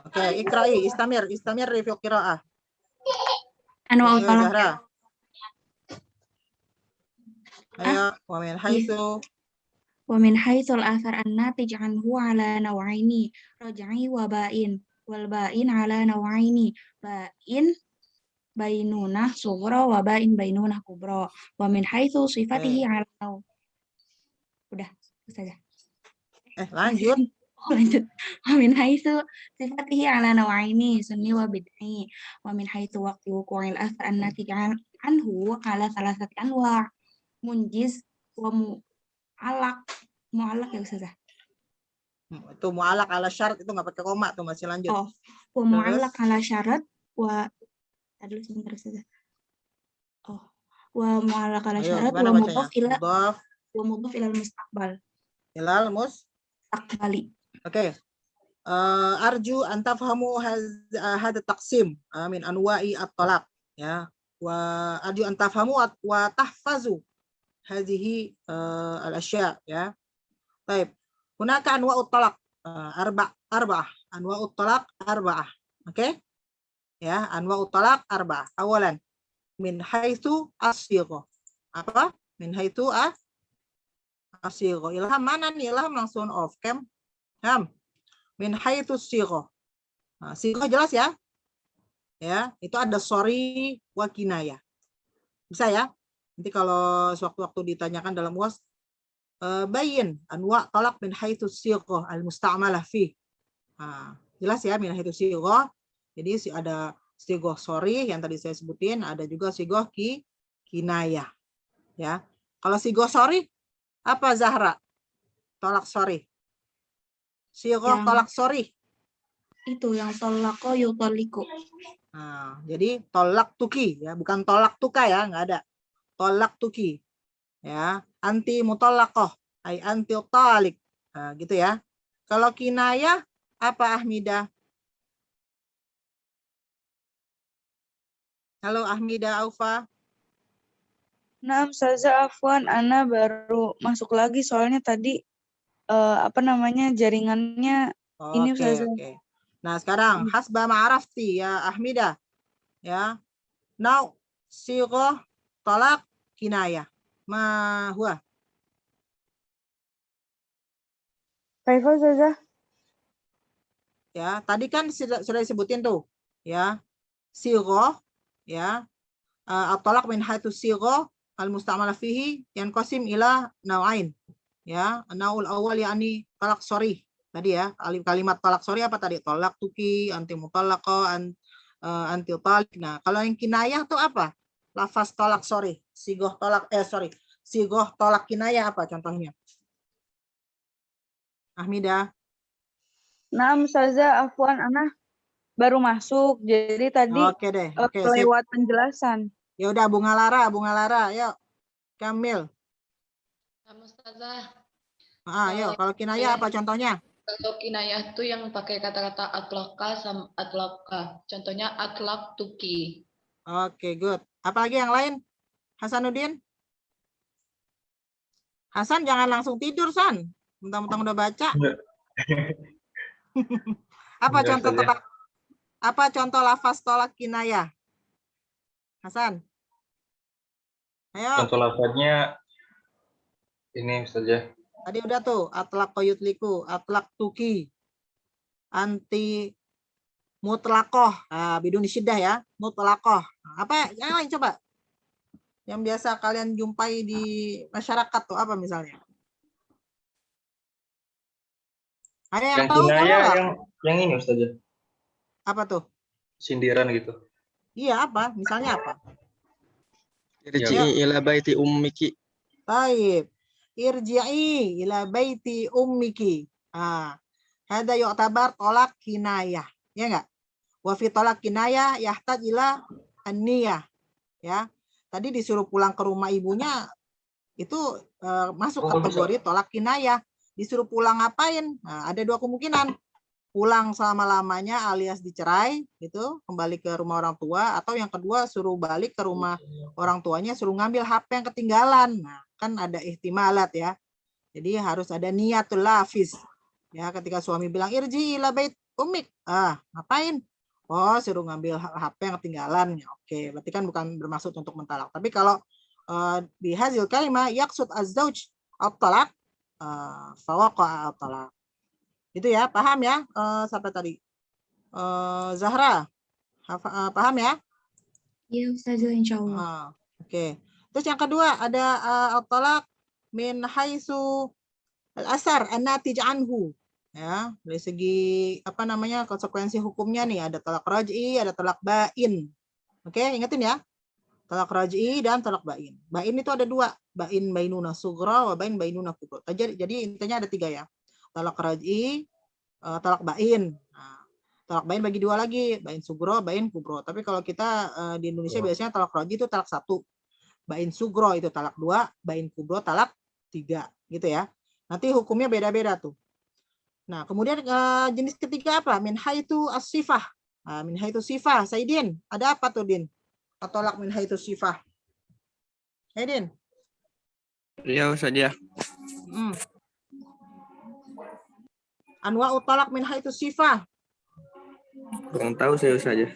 Oke, Ikra'i, Istamir review qiraah. Anwa'ut talaq. Zahra. Ayo, wa min haitsu al-athar an-natij anhu ala naw'aini, raj'i wa ba'in. Wal ba'in ala naw'aini, ba'in bainunah sughra wa ba'in bainunah kubra. Wa min haitsu sifatihi ala naw. Udah, Ustazah. Lanjut. Wa min haitsu sifatihi ala naw'aini, sunni wa bid'i. Wa min haitsu waqti wuqu'il athar an-natij anhu ala salasati anwa', munjiz wa mu'allaq ya Ustazah. Itu mu'allaq ala syarat, itu nggak pakai koma tuh, masih lanjut. Oh, wa mu'allaq ala syarat wa tadi sebentar Ustazah. Oh, wa mu'allaq ala syarat wa mudhaf ila mustaqbal. Ilal mustaqbali. Oke. Arju an tafhamu hadha taqsim min anwa'i at-talaq, ya. Wa arju an tafhamu wa tahfazu hadhihi al-asya', ya. Baik. Hunaka anwa'ut talaq arba'ah. Anwa'ut talaq arba'ah. Oke? Ya, anwa'ut talaq arba'ah. Awalan min haitsu as-sighah. Apa? Min haitsu as-sighah. Ilham mana nih? Ilham langsung off cam. Min haitsu as-sighah. Nah, sighah jelas ya? Ya, itu ada sorry wa kinayah. Bisa ya? Nanti kalau sewaktu-waktu ditanyakan dalam UAS, bayin anwa' talaq min haitsu as-sighah al-musta'malah fi. Nah, jelas ya, min haitsu as-sighah. Jadi ada sighah sorry yang tadi saya sebutin, ada juga sighah kinayah. Ya. Kalau sighah sorry apa Zahra? Tolak sorry. Sighah tolak sorry. Itu yang tolako yutoliku. Nah, jadi tolak tuki ya, bukan tolak tuka ya, nggak ada. Tolak tuki. Ya, anti mutallaqah, ay anti talik. Nah, gitu ya. Kalau kinayah apa Ahmida? Halo Ahmida Aufa. Nah, Ustazah afwan, Ana baru masuk lagi soalnya tadi jaringannya ini Ustazah. Oke. Nah, sekarang hasba ma'arafti ya Ahmida. Ya. Now sighah talaq kinayah. Ma huwa? Kaifa Ustazah? Ya, tadi kan sudah disebutin tuh, ya. Sighah ya. At-talaq min haitsu sighah al-musta'malah fihi yanqasim ila naw'ain. Ya, naul awal yakni talaq sharih. Tadi ya, kalimat talak sorry apa tadi? Tolak tuki, anti mutallaqah, anti talik. Nah, kalau yang kinayah tuh apa? Lafaz tolak sorry. Sighah tolak sighah tolak kinayah apa contohnya? Ahmida. Nah, Ustazah afwan, Ana baru masuk. Jadi tadi Oke deh. Oke, sip. lewat penjelasan. Ya udah Bunga Lara, yuk. Kamil. Ustazah, Yuk, kalau kinayah apa contohnya? kalau kinayah tuh yang pakai kata-kata atloka sama atloka. Contohnya atlok tuki. Oke, good. Apalagi yang lain? Hasanuddin? Hasan jangan langsung tidur, San. Mentang-mentang udah baca. Apa contoh lafaz tolak kinayah? Hasan. Ayo. Contoh lafaznya ini saja. Tadi udah tuh, atlak koyutliku, atlak tuki, anti mutlakoh, bidun syiddah ya, mutlakoh. Apa yang lain coba? Yang biasa kalian jumpai di masyarakat tuh apa misalnya? Ada yang tahu? Yang ini Ustazah. Apa tuh? Sindiran gitu. Iya, apa? Misalnya apa? Irji'i ila baiti ummiki. Baik. Irji'i ila baiti ummiki. Hada yu'tabar tolak kinayah. Ya enggak? Wa fi tolak kinayah yahtaj ila an-niyah. Ya. Tadi disuruh pulang ke rumah ibunya itu masuk kategori tolak kinayah. Disuruh pulang ngapain? Nah, ada dua kemungkinan. Pulang selama-lamanya alias dicerai gitu, kembali ke rumah orang tua, atau yang kedua suruh balik ke rumah orang tuanya, suruh ngambil HP yang ketinggalan. Nah, kan ada ihtimalat ya. Jadi harus ada niatul lafis. Ya, ketika suami bilang irji ila bait ummik. Ngapain? Oh, suruh ngambil HP yang ketinggalan. Ya, oke, berarti kan bukan bermaksud untuk mentalak. Tapi kalau di hasil kalimah yaqsud az-zauj at-talaq fawaqa at-talaq. Itu ya, paham ya? Siapa tadi? Zahra. Paham ya? Iya, Ustazah, insyaallah. Oke. Terus yang kedua ada at-talaq min haitsu al-asar an-natij anhu. Ya, dari segi apa namanya? Konsekuensi hukumnya nih, ada talak raj'i, ada talak bain. Oke, ingetin ya. Talak raj'i dan talak bain. Bain itu ada dua, bain bainuna sughra wa bain bainuna kubra. Jadi intinya ada tiga ya. Talak raj'i, talak bain. Talak bain bagi dua lagi, bain sugro, bain kubro. Tapi kalau kita di Indonesia biasanya talak raj'i itu talak satu, bain sugro itu talak dua, bain kubro talak tiga, gitu ya. Nanti hukumnya beda-beda tuh. Nah, kemudian jenis ketiga apa? Min haitsu as-sifah. Min haitsu sifah. Saidin, ada apa tuh Din? Talak min haitsu sifah. Saidin. Ya saja. Anwa'ut talak min haitsu sifah. Kurang tahu saya saja.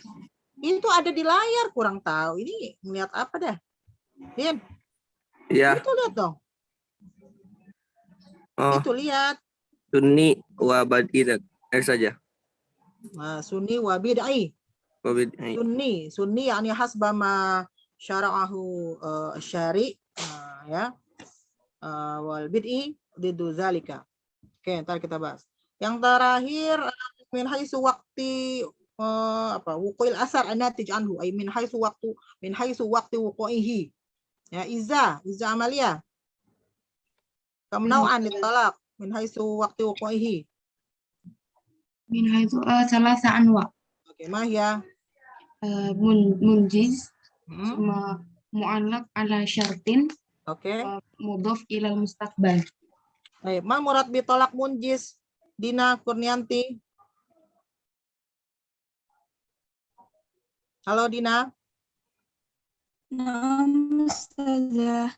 Itu ada di layar, kurang tahu. Ini melihat apa dah? Din. Ya. Itu lihat dong. Oh. Itu lihat. Sunni wa bad'i saja. Sunni wa bid'i. Sunni yakni hasba ma syara'ahu syari' ya. Wal bid'i didu zalika. Oke, ntar kita bahas. Yang terakhir min haitsu waqti wuqu'il asar an-natij anhu ay min haitsu waqti wuqu'ihi. Ya, iza amalia. Kamnau'an talaq min haitsu waqti wuqu'ihi. Min haitsu salasa anwa. Oke, mah ya. Munjiz, sama mu'allaq ala syartin. Oke. Mudhaf ilal mustaqbal. Baik, ma murad bi talaq munjiz? Dina Kurnianti. Halo Dina. Ustazah.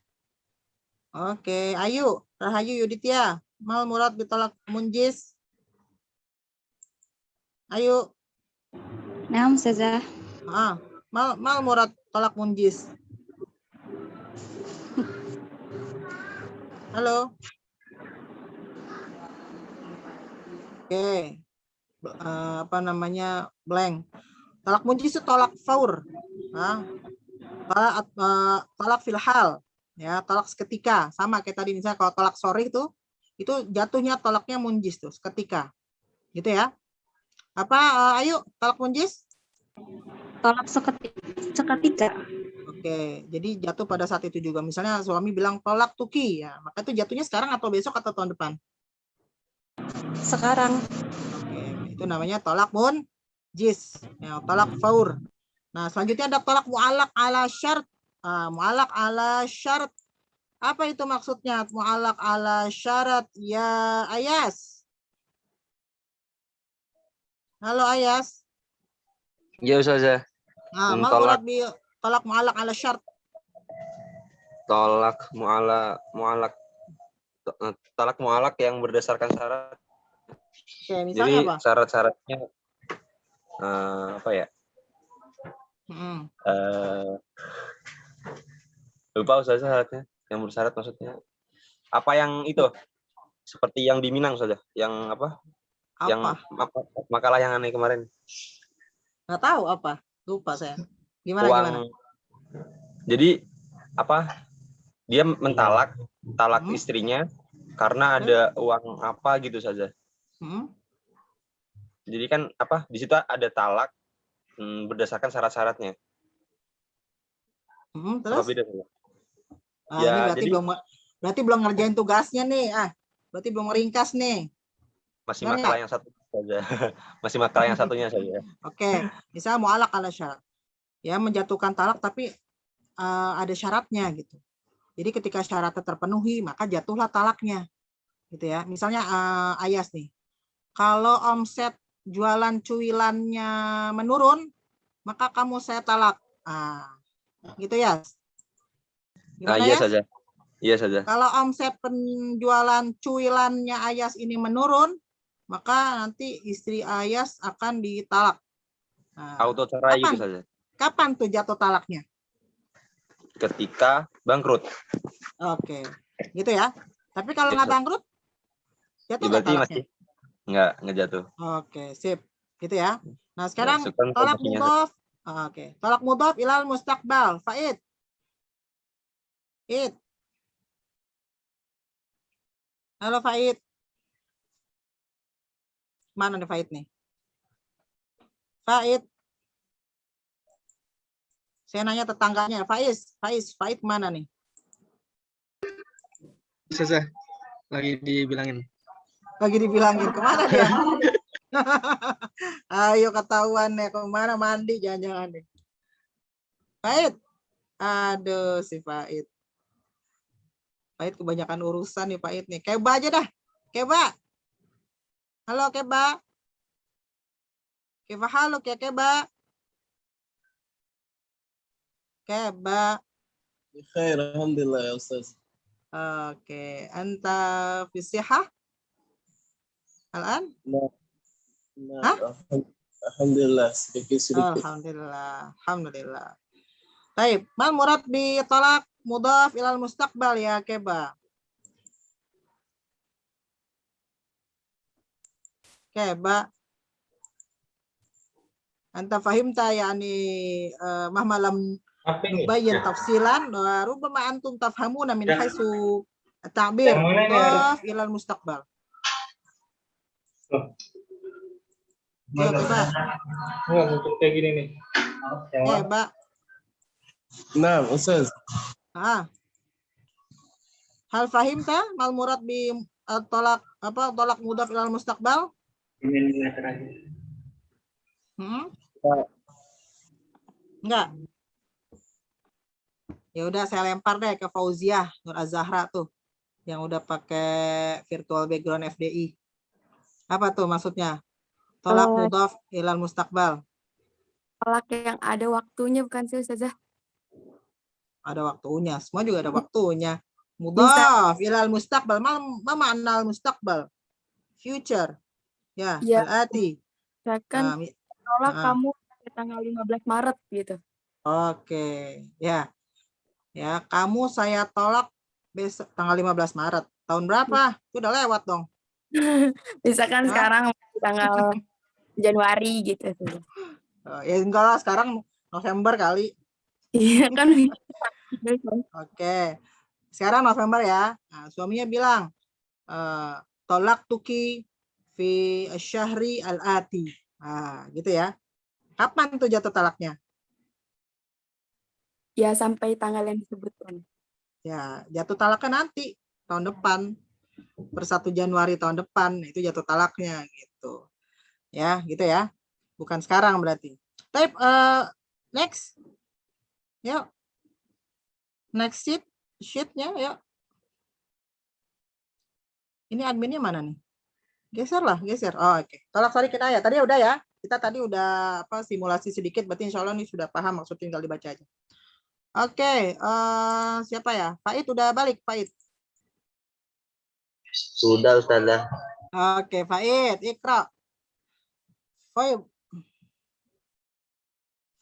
Oke, Ayu, Rahayu Yuditya. Mal murad bi talaq munjiz? Ayu. Naam, Ustazah. Mal murad talaq munjiz. Halo. Oke. Apa namanya? Blank. Talak munjiz itu tolak faur. Talak filhal. Ya, tolak seketika. Sama kayak tadi misalnya kalau tolak sorry itu jatuhnya tolaknya munjiz tuh seketika. Gitu ya. Apa Ayu? Tolak munjiz? Tolak seketika. Oke, jadi jatuh pada saat itu juga. Misalnya suami bilang tolak tuki, ya, maka itu jatuhnya sekarang atau besok atau tahun depan? Sekarang. Oke, itu namanya tolak jis, ya, tolak faur. Nah, selanjutnya ada tolak mu'allaq ala syart. Mu'allaq ala syart. Apa itu maksudnya? Mu'allaq ala syarat ya Ayas. Halo Ayas. Ya Ustazah. Nah, mal murad bi tolak mu'allaq ala syart. Tolak mu'allaq yang berdasarkan syarat. Oke, misalnya Jadi apa? syarat-syaratnya apa ya? Lupa Ustazah syaratnya. Yang bersyarat maksudnya. Apa yang itu? Seperti yang di Minang saja. Yang apa? Yang makalah yang aneh kemarin. Nggak tahu apa. Lupa saya. Gimana? Jadi apa? Dia mentalak istrinya karena ada uang apa gitu saja. Jadi kan apa? Di situ ada talak berdasarkan syarat-syaratnya. Terus? Apa beda? Ya, ini berarti belum ngerjain tugasnya nih. Berarti belum meringkas nih. Masih makalah yang satu saja. Masih makalah yang satunya saja. Oke, misalnya mu'allaq ala syarat. Ya, menjatuhkan talak tapi ada syaratnya gitu. Jadi ketika syaratnya terpenuhi, maka jatuhlah talaknya. Gitu ya. Misalnya Ayas nih. Kalau omset jualan cuilannya menurun, maka kamu saya talak. Gitu ya. Gimana Iya ya? saja. Iya saja. Kalau omset penjualan cuilannya Ayas ini menurun, maka nanti istri Ayas akan ditalak. Auto cerai gitu saja. Kapan tuh jatuh talaknya? Ketika bangkrut. Oke, gitu ya. Tapi kalau nggak bangkrut, jatuh nggak talaknya? Nggak jatuh. Oke, sip. Gitu ya. Nah, sekarang tolak mudhaf. Oke, tolak mudhaf ilal mustaqbal. Faid. Halo Faid. Mana nih Faid nih? Faid. Saya nanya tetangganya. Faid mana nih? Bisa lagi dibilangin. Lagi dibilangin kemana dia? Ayo ketahuan nih kemana mandi jangan-jangan nih. Faid. Aduh si Faid. Faid kebanyakan urusan nih Faid nih. Keba aja dah. Keba. Halo Keba. Keba halo Keba. Keba. Khair, alhamdulillah ya Ustaz. Oke, anta fi sihah? Al-an? Alhamdulillah, sedikit. Alhamdulillah. Baik, mal murad bi talak mudhaf ilal mustaqbal ya Keba. Keba. Anta fahimta yani mahma lam nubayyin tafsilan wa rubbama antum tafhamuna min haitsu ta'bir mudhaf ilal mustaqbal. Ayo Keba. Kayak gini nih. Keba. Nah, Ustaz. Hal fahimta mal murad bi tolak mudhaf ilal mustaqbal? Enggak. Ya udah saya lempar deh ke Fauziah Nur Az-Zahra tuh yang udah pakai virtual background FDI. Apa tuh maksudnya? Tolak mudhaf ilal mustaqbal. Tolak yang ada waktunya bukan sih Ustazah? Ada waktunya, semua juga ada waktunya. Mudhaf ilal mustaqbal, ma ma'na al mustaqbal? Future. Ya, al-ati. Misalkan tolak kamu tanggal 15 Maret gitu. Oke, ya. Ya, kamu saya tolak besok tanggal 15 Maret. Tahun berapa? Itu udah lewat dong. Misalkan sekarang tanggal Januari gitu. Ya enggak lah, sekarang November kali. Iya kan. Oke. Sekarang November ya. Nah, suaminya bilang tolak tuki fi syahri al-ati. Nah, gitu ya. Kapan tuh jatuh talaknya? Ya sampai tanggal yang disebutkan. Ya, jatuh talaknya nanti tahun depan. Per 1 Januari tahun depan itu jatuh talaknya gitu. Ya, gitu ya. Bukan sekarang berarti. Type next. Yuk. Next sheetnya yuk. Ini adminnya mana nih? Geser lah, geser. Oh, oke. Tolak sari kinayah. Tadi udah ya. Kita tadi udah simulasi sedikit. Berarti insya Allah ini sudah paham maksudnya, tinggal dibaca aja. Oke. Siapa ya? Faid udah balik, Faid. Sudah Ustazah. Oke, Faid. Ikra.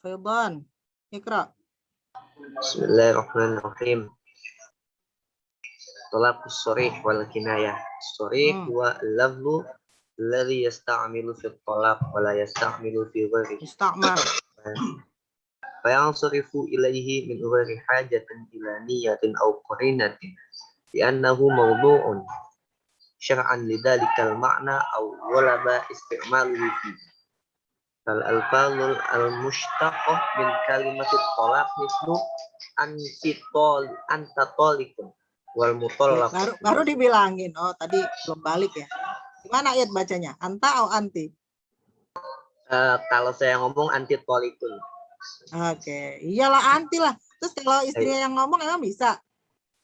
Faidan. Ikra. Bismillahirrahmanirrahim. Talaqus sharih wal kinayah. Sharih huwa al-lafzu alladhi yasta'milu fi talaq wa la yasta'milu fi ghairihi. Ista'mal. Fayansarifu ilaihi min ghairi hajatin ila niyatin aw qarinatin li'annahu mawdu'un syar'an lidzalikal ma'na aw walaba isti'maluhu fi al-alfazul al-mushtaqah min kalimatit talaq mislu anta talikun wal mutallaq. Baru dibilangin. Oh, tadi belum balik ya. Gimana ayat bacanya? Anta atau anti? Kalau saya ngomong anti talikun. Oke, iyalah anti lah. Terus kalau istrinya yang ngomong emang bisa?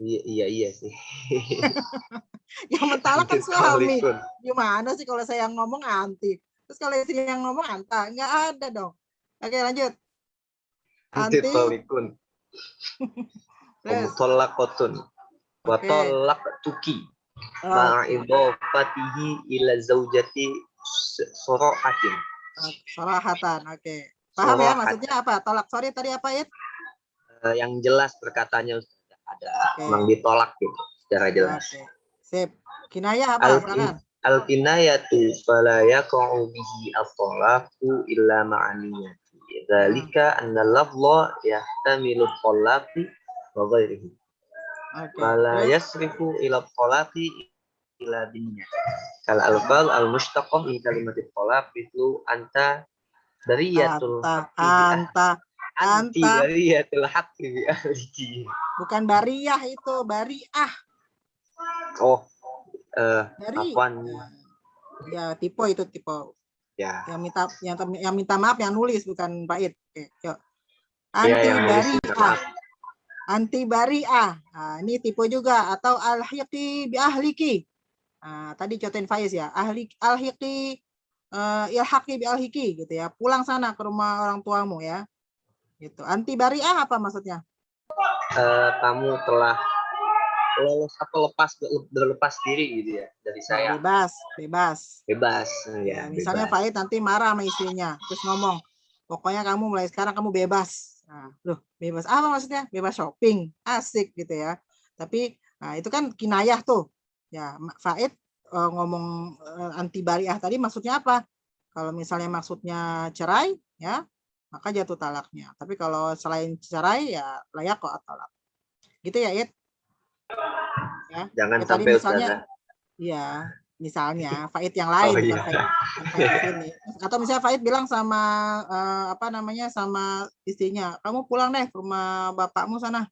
Iya sih. Yang mentalak kan suami. Gimana sih kalau saya yang ngomong anti? Terus kalau istrinya yang ngomong anta? Nggak ada dong. Oke, lanjut. Anti talikun. Mutallaqatun wa talaqtuki ma'idhafatihi ila zaujati surahatin. Surahatan, oke. Paham ya maksudnya apa? Tolak sorry tadi apa it? Yang jelas perkataannya ada memang ditolak gitu secara jelas. Oke. Sip. Kinayah apa sekarang? Al-kinayatu fala yaqa'u bihi at-talaqu illa ma'aniyati. Dzalika anna lafdha yahtamilu at-talaqi wa ghairihi. Fala yasrifu ila at-talaqi ila binniyah. Kal alfal al-mushtaqah min kalimatit talaq mithlu anta bariyatul anti bariyatul haqqi bi ahliki. Bukan bariyah itu, bariah. Oh, afwan. Ya, tipe itu tipe. Ya. Yang minta maaf yang nulis bukan Pak Id. Oke, yuk. Anti bariah. Anti bariah. Nah, ini tipe juga atau alhiqi bi ahliki. Nah, tadi contohin Faiz ya. Alhiqi ilhaqi bi alhiki gitu ya. Pulang sana ke rumah orang tuamu ya. Gitu. Anti bariah apa maksudnya? Kamu telah lepas diri gitu ya dari saya. Bebas. Ya, misalnya Faid nanti marah sama istrinya, terus ngomong, pokoknya kamu mulai sekarang kamu bebas. Nah, bebas apa maksudnya? Bebas shopping, asik gitu ya. Tapi nah itu kan kinayah tuh. Ya, Faid ngomong anti bariah tadi maksudnya apa? Kalau misalnya maksudnya cerai, ya maka jatuh talaknya. Tapi kalau selain cerai ya layak kok talak. Gitu ya, Id? Ya. Jangan ya, sampai misalnya, iya, misalnya Faid yang lain bukan Faid di sini. Atau misalnya Faid bilang sama sama istrinya, kamu pulang deh ke rumah bapakmu sana.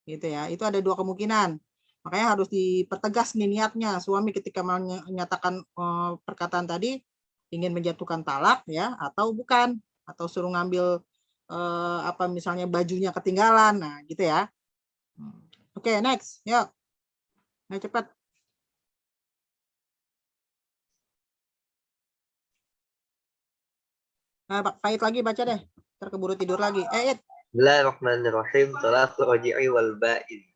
Gitu ya. Itu ada dua kemungkinan. Makanya harus dipertegas nih niatnya. Suami ketika menyatakan perkataan tadi ingin menjatuhkan talak ya atau bukan, atau suruh ngambil misalnya bajunya ketinggalan. Nah, gitu ya. Oke, next. Yuk. Nah, cepat. Nah, Pak Faid lagi baca deh. Terkeburu tidur lagi. Id. Bismillahirrahmanirrahim. Talaqu raji'i wal ba'in.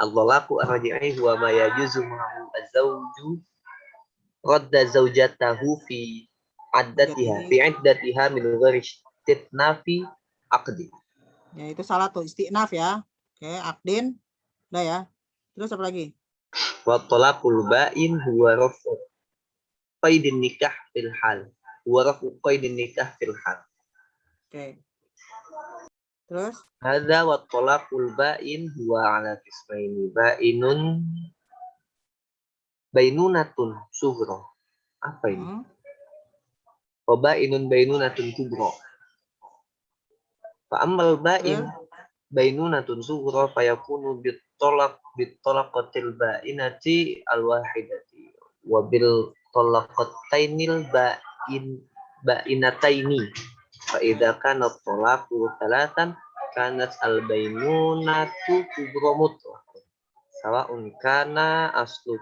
Al-talaqu ar-raji'i huwa ma yajuzu ma'ahu az-zawju radda zawjatahu fi iddatiha min ghairi istitnafi aqdi. Ya, itu salah tuh, istinaf ya. Oke, aqdin. Udah ya. Terus apa lagi? Wa talaqul ba'in huwa rafu qaidin nikah fil hal. Oke. Terus? Hadza wa talaqul ba'in huwa ala qismaini bainunatun sughra. Apa ini? Wa bainunatun kubra. Fa ammal ba'in bainunatun sughra fayakunu bittalaqatil ba'inati al-wahidati wa bil talaqatainil ba'inataini. Fa idza kana at-talaqu thalathan kanat al-bainunatu kubra mutlaq. Sawa'un kana aslu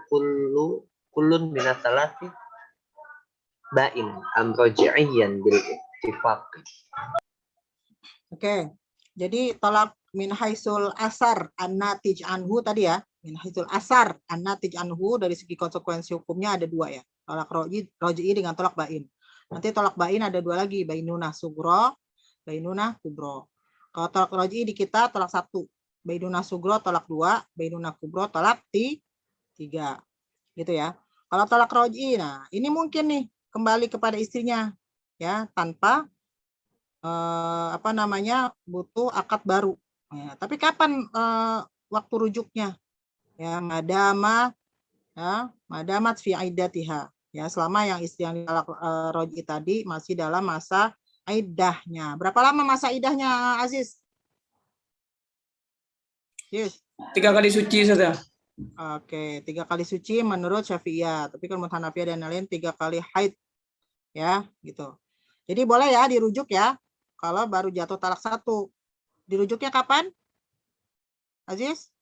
kullun min ats-tsalati ba'in am raj'iyan bil ittifaq. Oke. Jadi tolak min haisul asar an-natij anhu tadi ya. Min haisul asar an-natij anhu dari segi konsekuensi hukumnya ada dua ya. Tolak roj'i dengan tolak bain. Nanti tolak bain ada dua lagi, bainunah sugro, bainunah kubro. Kalau tolak roj'i di kita tolak 1, bainunah sugro tolak 2, bainunah kubro tolak 3. Gitu ya. Kalau tolak roj'i, nah ini mungkin nih kembali kepada istrinya ya, tanpa butuh akad baru. Ya, tapi kapan waktu rujuknya? Ya, madamat fi iddatiha. Ya, selama yang istri yang ditolak roj'i tadi masih dalam masa iddahnya. Berapa lama masa iddahnya, Aziz? Yes. 3 kali suci saja. Oke, 3 kali suci menurut Syafi'iyah. Tapi kalau menurut Hanafiyah dan lain 3 kali haid. Ya, gitu. Jadi boleh ya dirujuk ya. Kalau baru jatuh talak 1. Dirujuknya kapan? Aziz?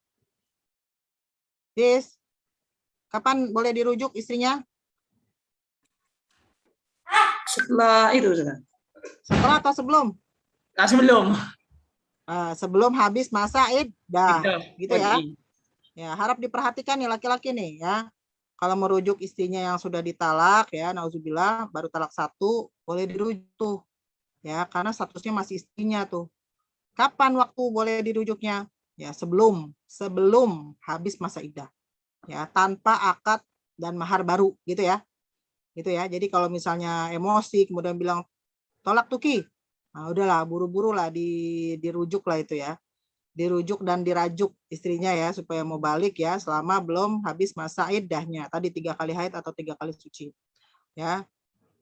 Aziz? Kapan boleh dirujuk istrinya? Setelah itu, Ustaz. Setelah atau sebelum? Sebelum. Sebelum habis masa iddah, gitu ya. Roj'i. Ya, harap diperhatikan nih laki-laki nih ya. Kalau merujuk istrinya yang sudah ditalak ya, nauzubillah, baru talak 1, boleh dirujuk tuh. Ya, karena statusnya masih istrinya tuh. Kapan waktu boleh dirujuknya? Ya, sebelum habis masa iddah. Ya, tanpa akad dan mahar baru, gitu ya. Gitu ya. Jadi kalau misalnya emosi kemudian bilang tolak tuki. Nah, udahlah buru-buru lah dirujuk lah itu ya. Dirujuk dan dirajuk istrinya ya supaya mau balik ya selama belum habis masa iddahnya. Tadi 3 kali haid atau 3 kali suci. Ya.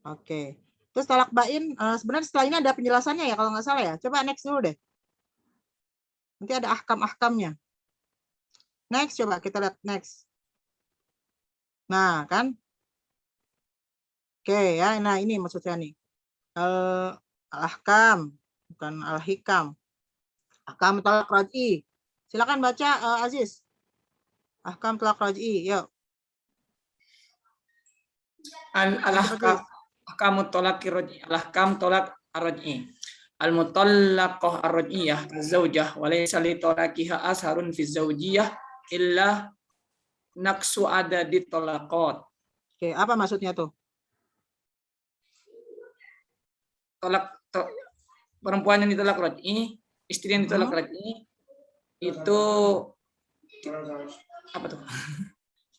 Oke. Terus talak bain sebenarnya setelah ini ada penjelasannya ya kalau nggak salah ya. Coba next dulu deh. Nanti ada ahkam-ahkamnya. Next coba kita lihat next. Nah, kan? Oke ya, nah ini maksudnya nih. Al-ahkam, bukan al-hikam. Ahkam talak raj'i. Silakan baca Aziz. Ahkam talak raj'i, yuk. Ahkam tolak raj'i. Al-ahkam tolak raj'i. Al-mutallaqah ar-raj'iyah kazaujah wa laysa li talaqiha asharun fi zaujiyah illa naqsu adadit talaqat. Oke, apa maksudnya tuh? Perempuan yang ditolak raj'i, istri yang ditolak raj'i itu apa tuh?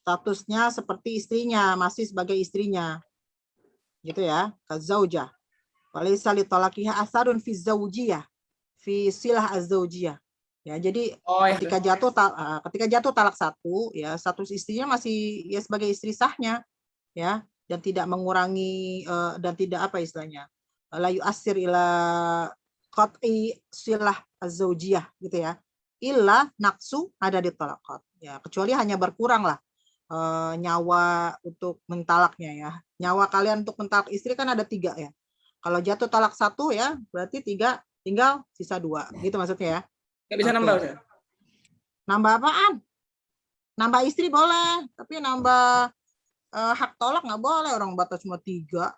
Statusnya seperti istrinya, masih sebagai istrinya. Gitu ya, kazaujah. Walaysa li talaqiha asarun fi zaujiyah, fi silah az-zaujiyah. Ya, jadi ketika jatuh talak 1 ya, status istrinya masih ya sebagai istri sahnya ya, dan tidak mengurangi dan tidak apa istilahnya? La yu'assir ila qat'i silah az-zaujiyah gitu ya. Illa naqsu ada di talaqat. Ya, kecuali hanya berkurang lah nyawa untuk mentalaknya ya. Nyawa kalian untuk mentalak istri kan ada 3 ya. Kalau jatuh talak 1 ya, berarti 3 tinggal sisa 2. Gitu maksudnya ya. Nggak bisa nambah, Ustaz. Nambah apaan? Nambah istri boleh, tapi nambah hak tolak nggak boleh, orang batas cuma 3.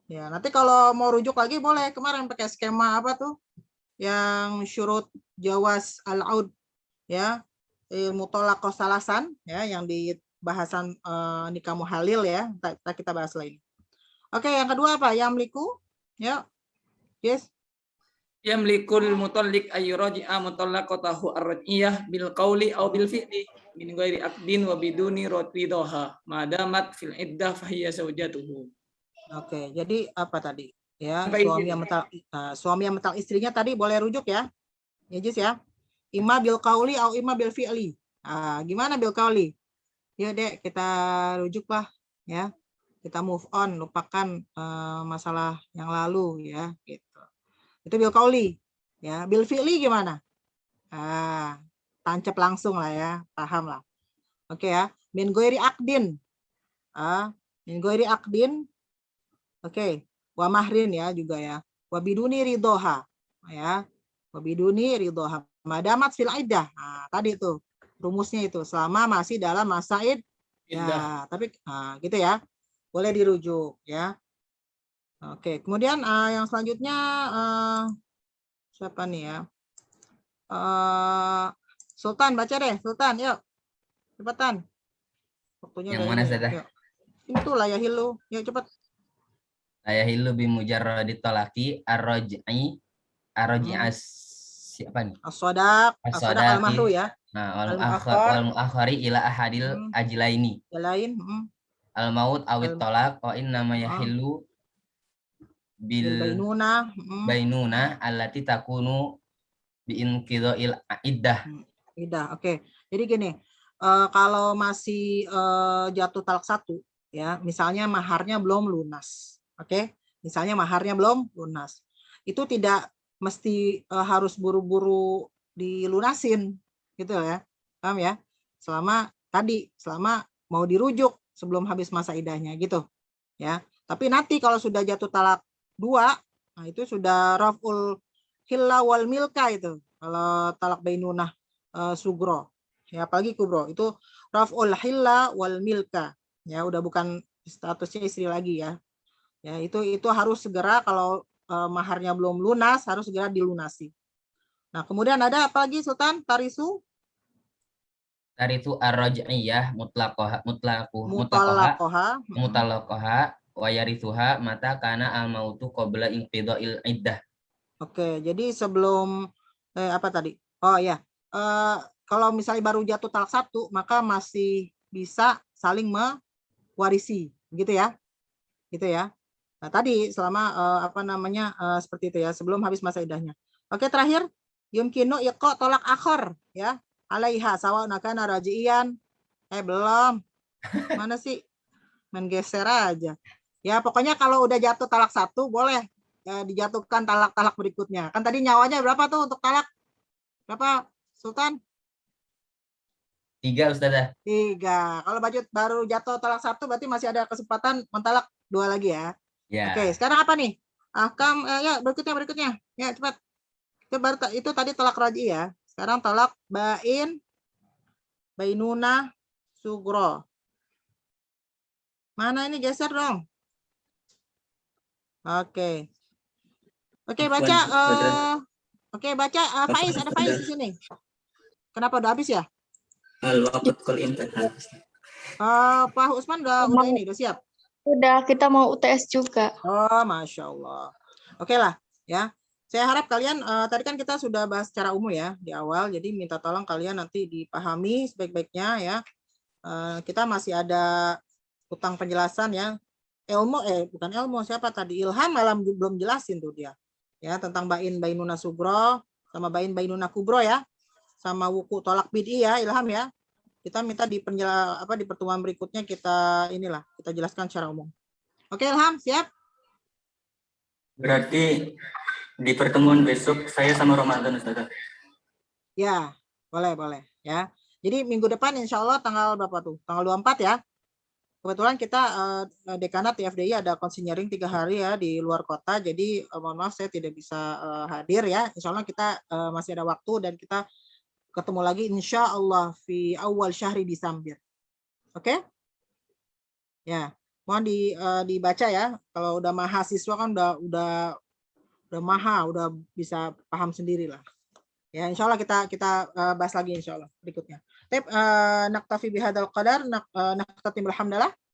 Ya, nanti kalau mau rujuk lagi boleh. Kemarin pakai skema apa tuh? Yang syurut jawaz al-aud ya, mutolaqah salasan ya, yang di bahasan nikah muhalil ya. Kita bahas lagi. Oke, yang kedua apa? Yamliku. Ya. Yes. Yamlikul mutalliq ayyuraji'a mutallaqatahu ar-raj'iyah bil qawli aw bil fi'li min ghairi aqdin wa biduni ridaha madamat fil iddah fahiya zaujatuhu. Oke, jadi apa tadi? Ya, suami yang mentalak istrinya tadi boleh rujuk ya. Ya, Jis ya. Ima bil qauli atau ima bil fi'li. Gimana bil qauli? Yuk, Dek, kita rujuk lah ya. Kita move on, lupakan masalah yang lalu ya, gitu. Itu bil qauli. Ya, bil fi'li gimana? Tancap langsung lah ya, paham lah. Oke ya. Min ghairi aqdin. Min ghairi aqdin. Oke, wa mahrin ya juga ya. Wa biduni ridhoha ya. Wa biduni ridhoha. Madamat fil iddah. Nah, tadi itu rumusnya itu selama masih dalam masa iddah. Ya, tapi gitu ya. Boleh dirujuk ya. Oke, kemudian yang selanjutnya siapa nih ya? Sultan baca deh, Sultan, yuk. Cepetan. Waktunya Yang udah mana ini ya. saja? Yuk. Itu lah ya hilu. Yuk cepat. Ayahilu bimujarradi talaqi arroj'i siapa nih? As-sodaq al-mahru ya. Nah, Al-mu'akhkhar. wal mu'akhkhari ila ahadil ajlaini. Jalain. Al maut awit talaq wa inna ma yahillu bil bainuna allati takunu bi inqidha'il iddah. Oke. Jadi gini, kalau masih jatuh talak 1 ya, misalnya maharnya belum lunas. Oke? Misalnya maharnya belum lunas. Itu tidak mesti harus buru-buru dilunasin gitu ya. Paham ya? Selama mau dirujuk sebelum habis masa iddahnya gitu. Ya. Tapi nanti kalau sudah jatuh talak 2, nah itu sudah raf'ul hilla wal milka itu. Kalau talak bainunah sugro. Ya, apalagi kubro itu raf'ul hilla wal milka. Ya, udah bukan statusnya istri lagi ya. Ya, itu harus segera kalau maharnya belum lunas harus segera dilunasi. Nah, kemudian ada apa lagi Sultan? Tarisu ar-raj'iyah mutlaqaha wa yarithuha mata kana al-mautu qabla inqidha'il iddah. Oke, jadi sebelum apa tadi? Oh ya. Kalau misalnya baru jatuh talak 1, maka masih bisa saling mewarisi, gitu ya. Gitu ya. Nah, tadi selama seperti itu ya, sebelum habis masa iddahnya. Oke, terakhir yumkinu iqa tolak akhir ya. Alaiha sawa'un kana raji'an. Belum. Mana sih? Main geser aja. Ya, pokoknya kalau udah jatuh talak 1 boleh dijatuhkan talak-talak berikutnya. Kan tadi nyawanya berapa tuh untuk talak? Berapa, Sultan? 3, Ustazah. 3. Kalau baru jatuh talak 1 berarti masih ada kesempatan mentalak 2 lagi ya. Ya. Oke, sekarang apa nih? Ahkam ya berikutnya. Ya, cepat. Itu tadi talak raji ya. Sekarang talak bainunah sugro. Mana ini geser dong? Oke. Oke, baca Faiz, ada Faiz di sini. Kenapa udah habis ya? Al-waqt qul intaha. Pak Usman udah siap? Udah, kita mau UTS juga. Oh, Masya Allah. Oke lah, ya. Saya harap kalian, tadi kan kita sudah bahas secara umum ya, di awal. Jadi minta tolong kalian nanti dipahami sebaik-baiknya ya. Kita masih ada utang penjelasan ya. Bukan ilmu, siapa tadi? Ilham malam belum jelasin tuh dia. Ya, tentang bainunah sugro, sama bainunah kubro ya. Sama wuku tolak bid'i ya, Ilham ya. Kita minta di pertemuan berikutnya kita jelaskan secara umum. Oke, Ilham, siap? Berarti di pertemuan besok saya sama Ramadan, Ustaz. Ya, boleh ya. Jadi minggu depan insya Allah tanggal berapa tuh? Tanggal 24 ya. Kebetulan kita dekanat TFDI ada konseling 3 hari ya di luar kota. Jadi mohon maaf saya tidak bisa hadir ya. Insya Allah kita masih ada waktu dan kita ketemu lagi insya Allah di awal syahri Desember. Oke? Ya, mohon dibaca ya. Kalau udah mahasiswa kan udah bisa paham sendiri lah. Ya, insya Allah kita bahas lagi insya Allah berikutnya. Naktafi bihadzal qadar, naktatim alhamdulillah.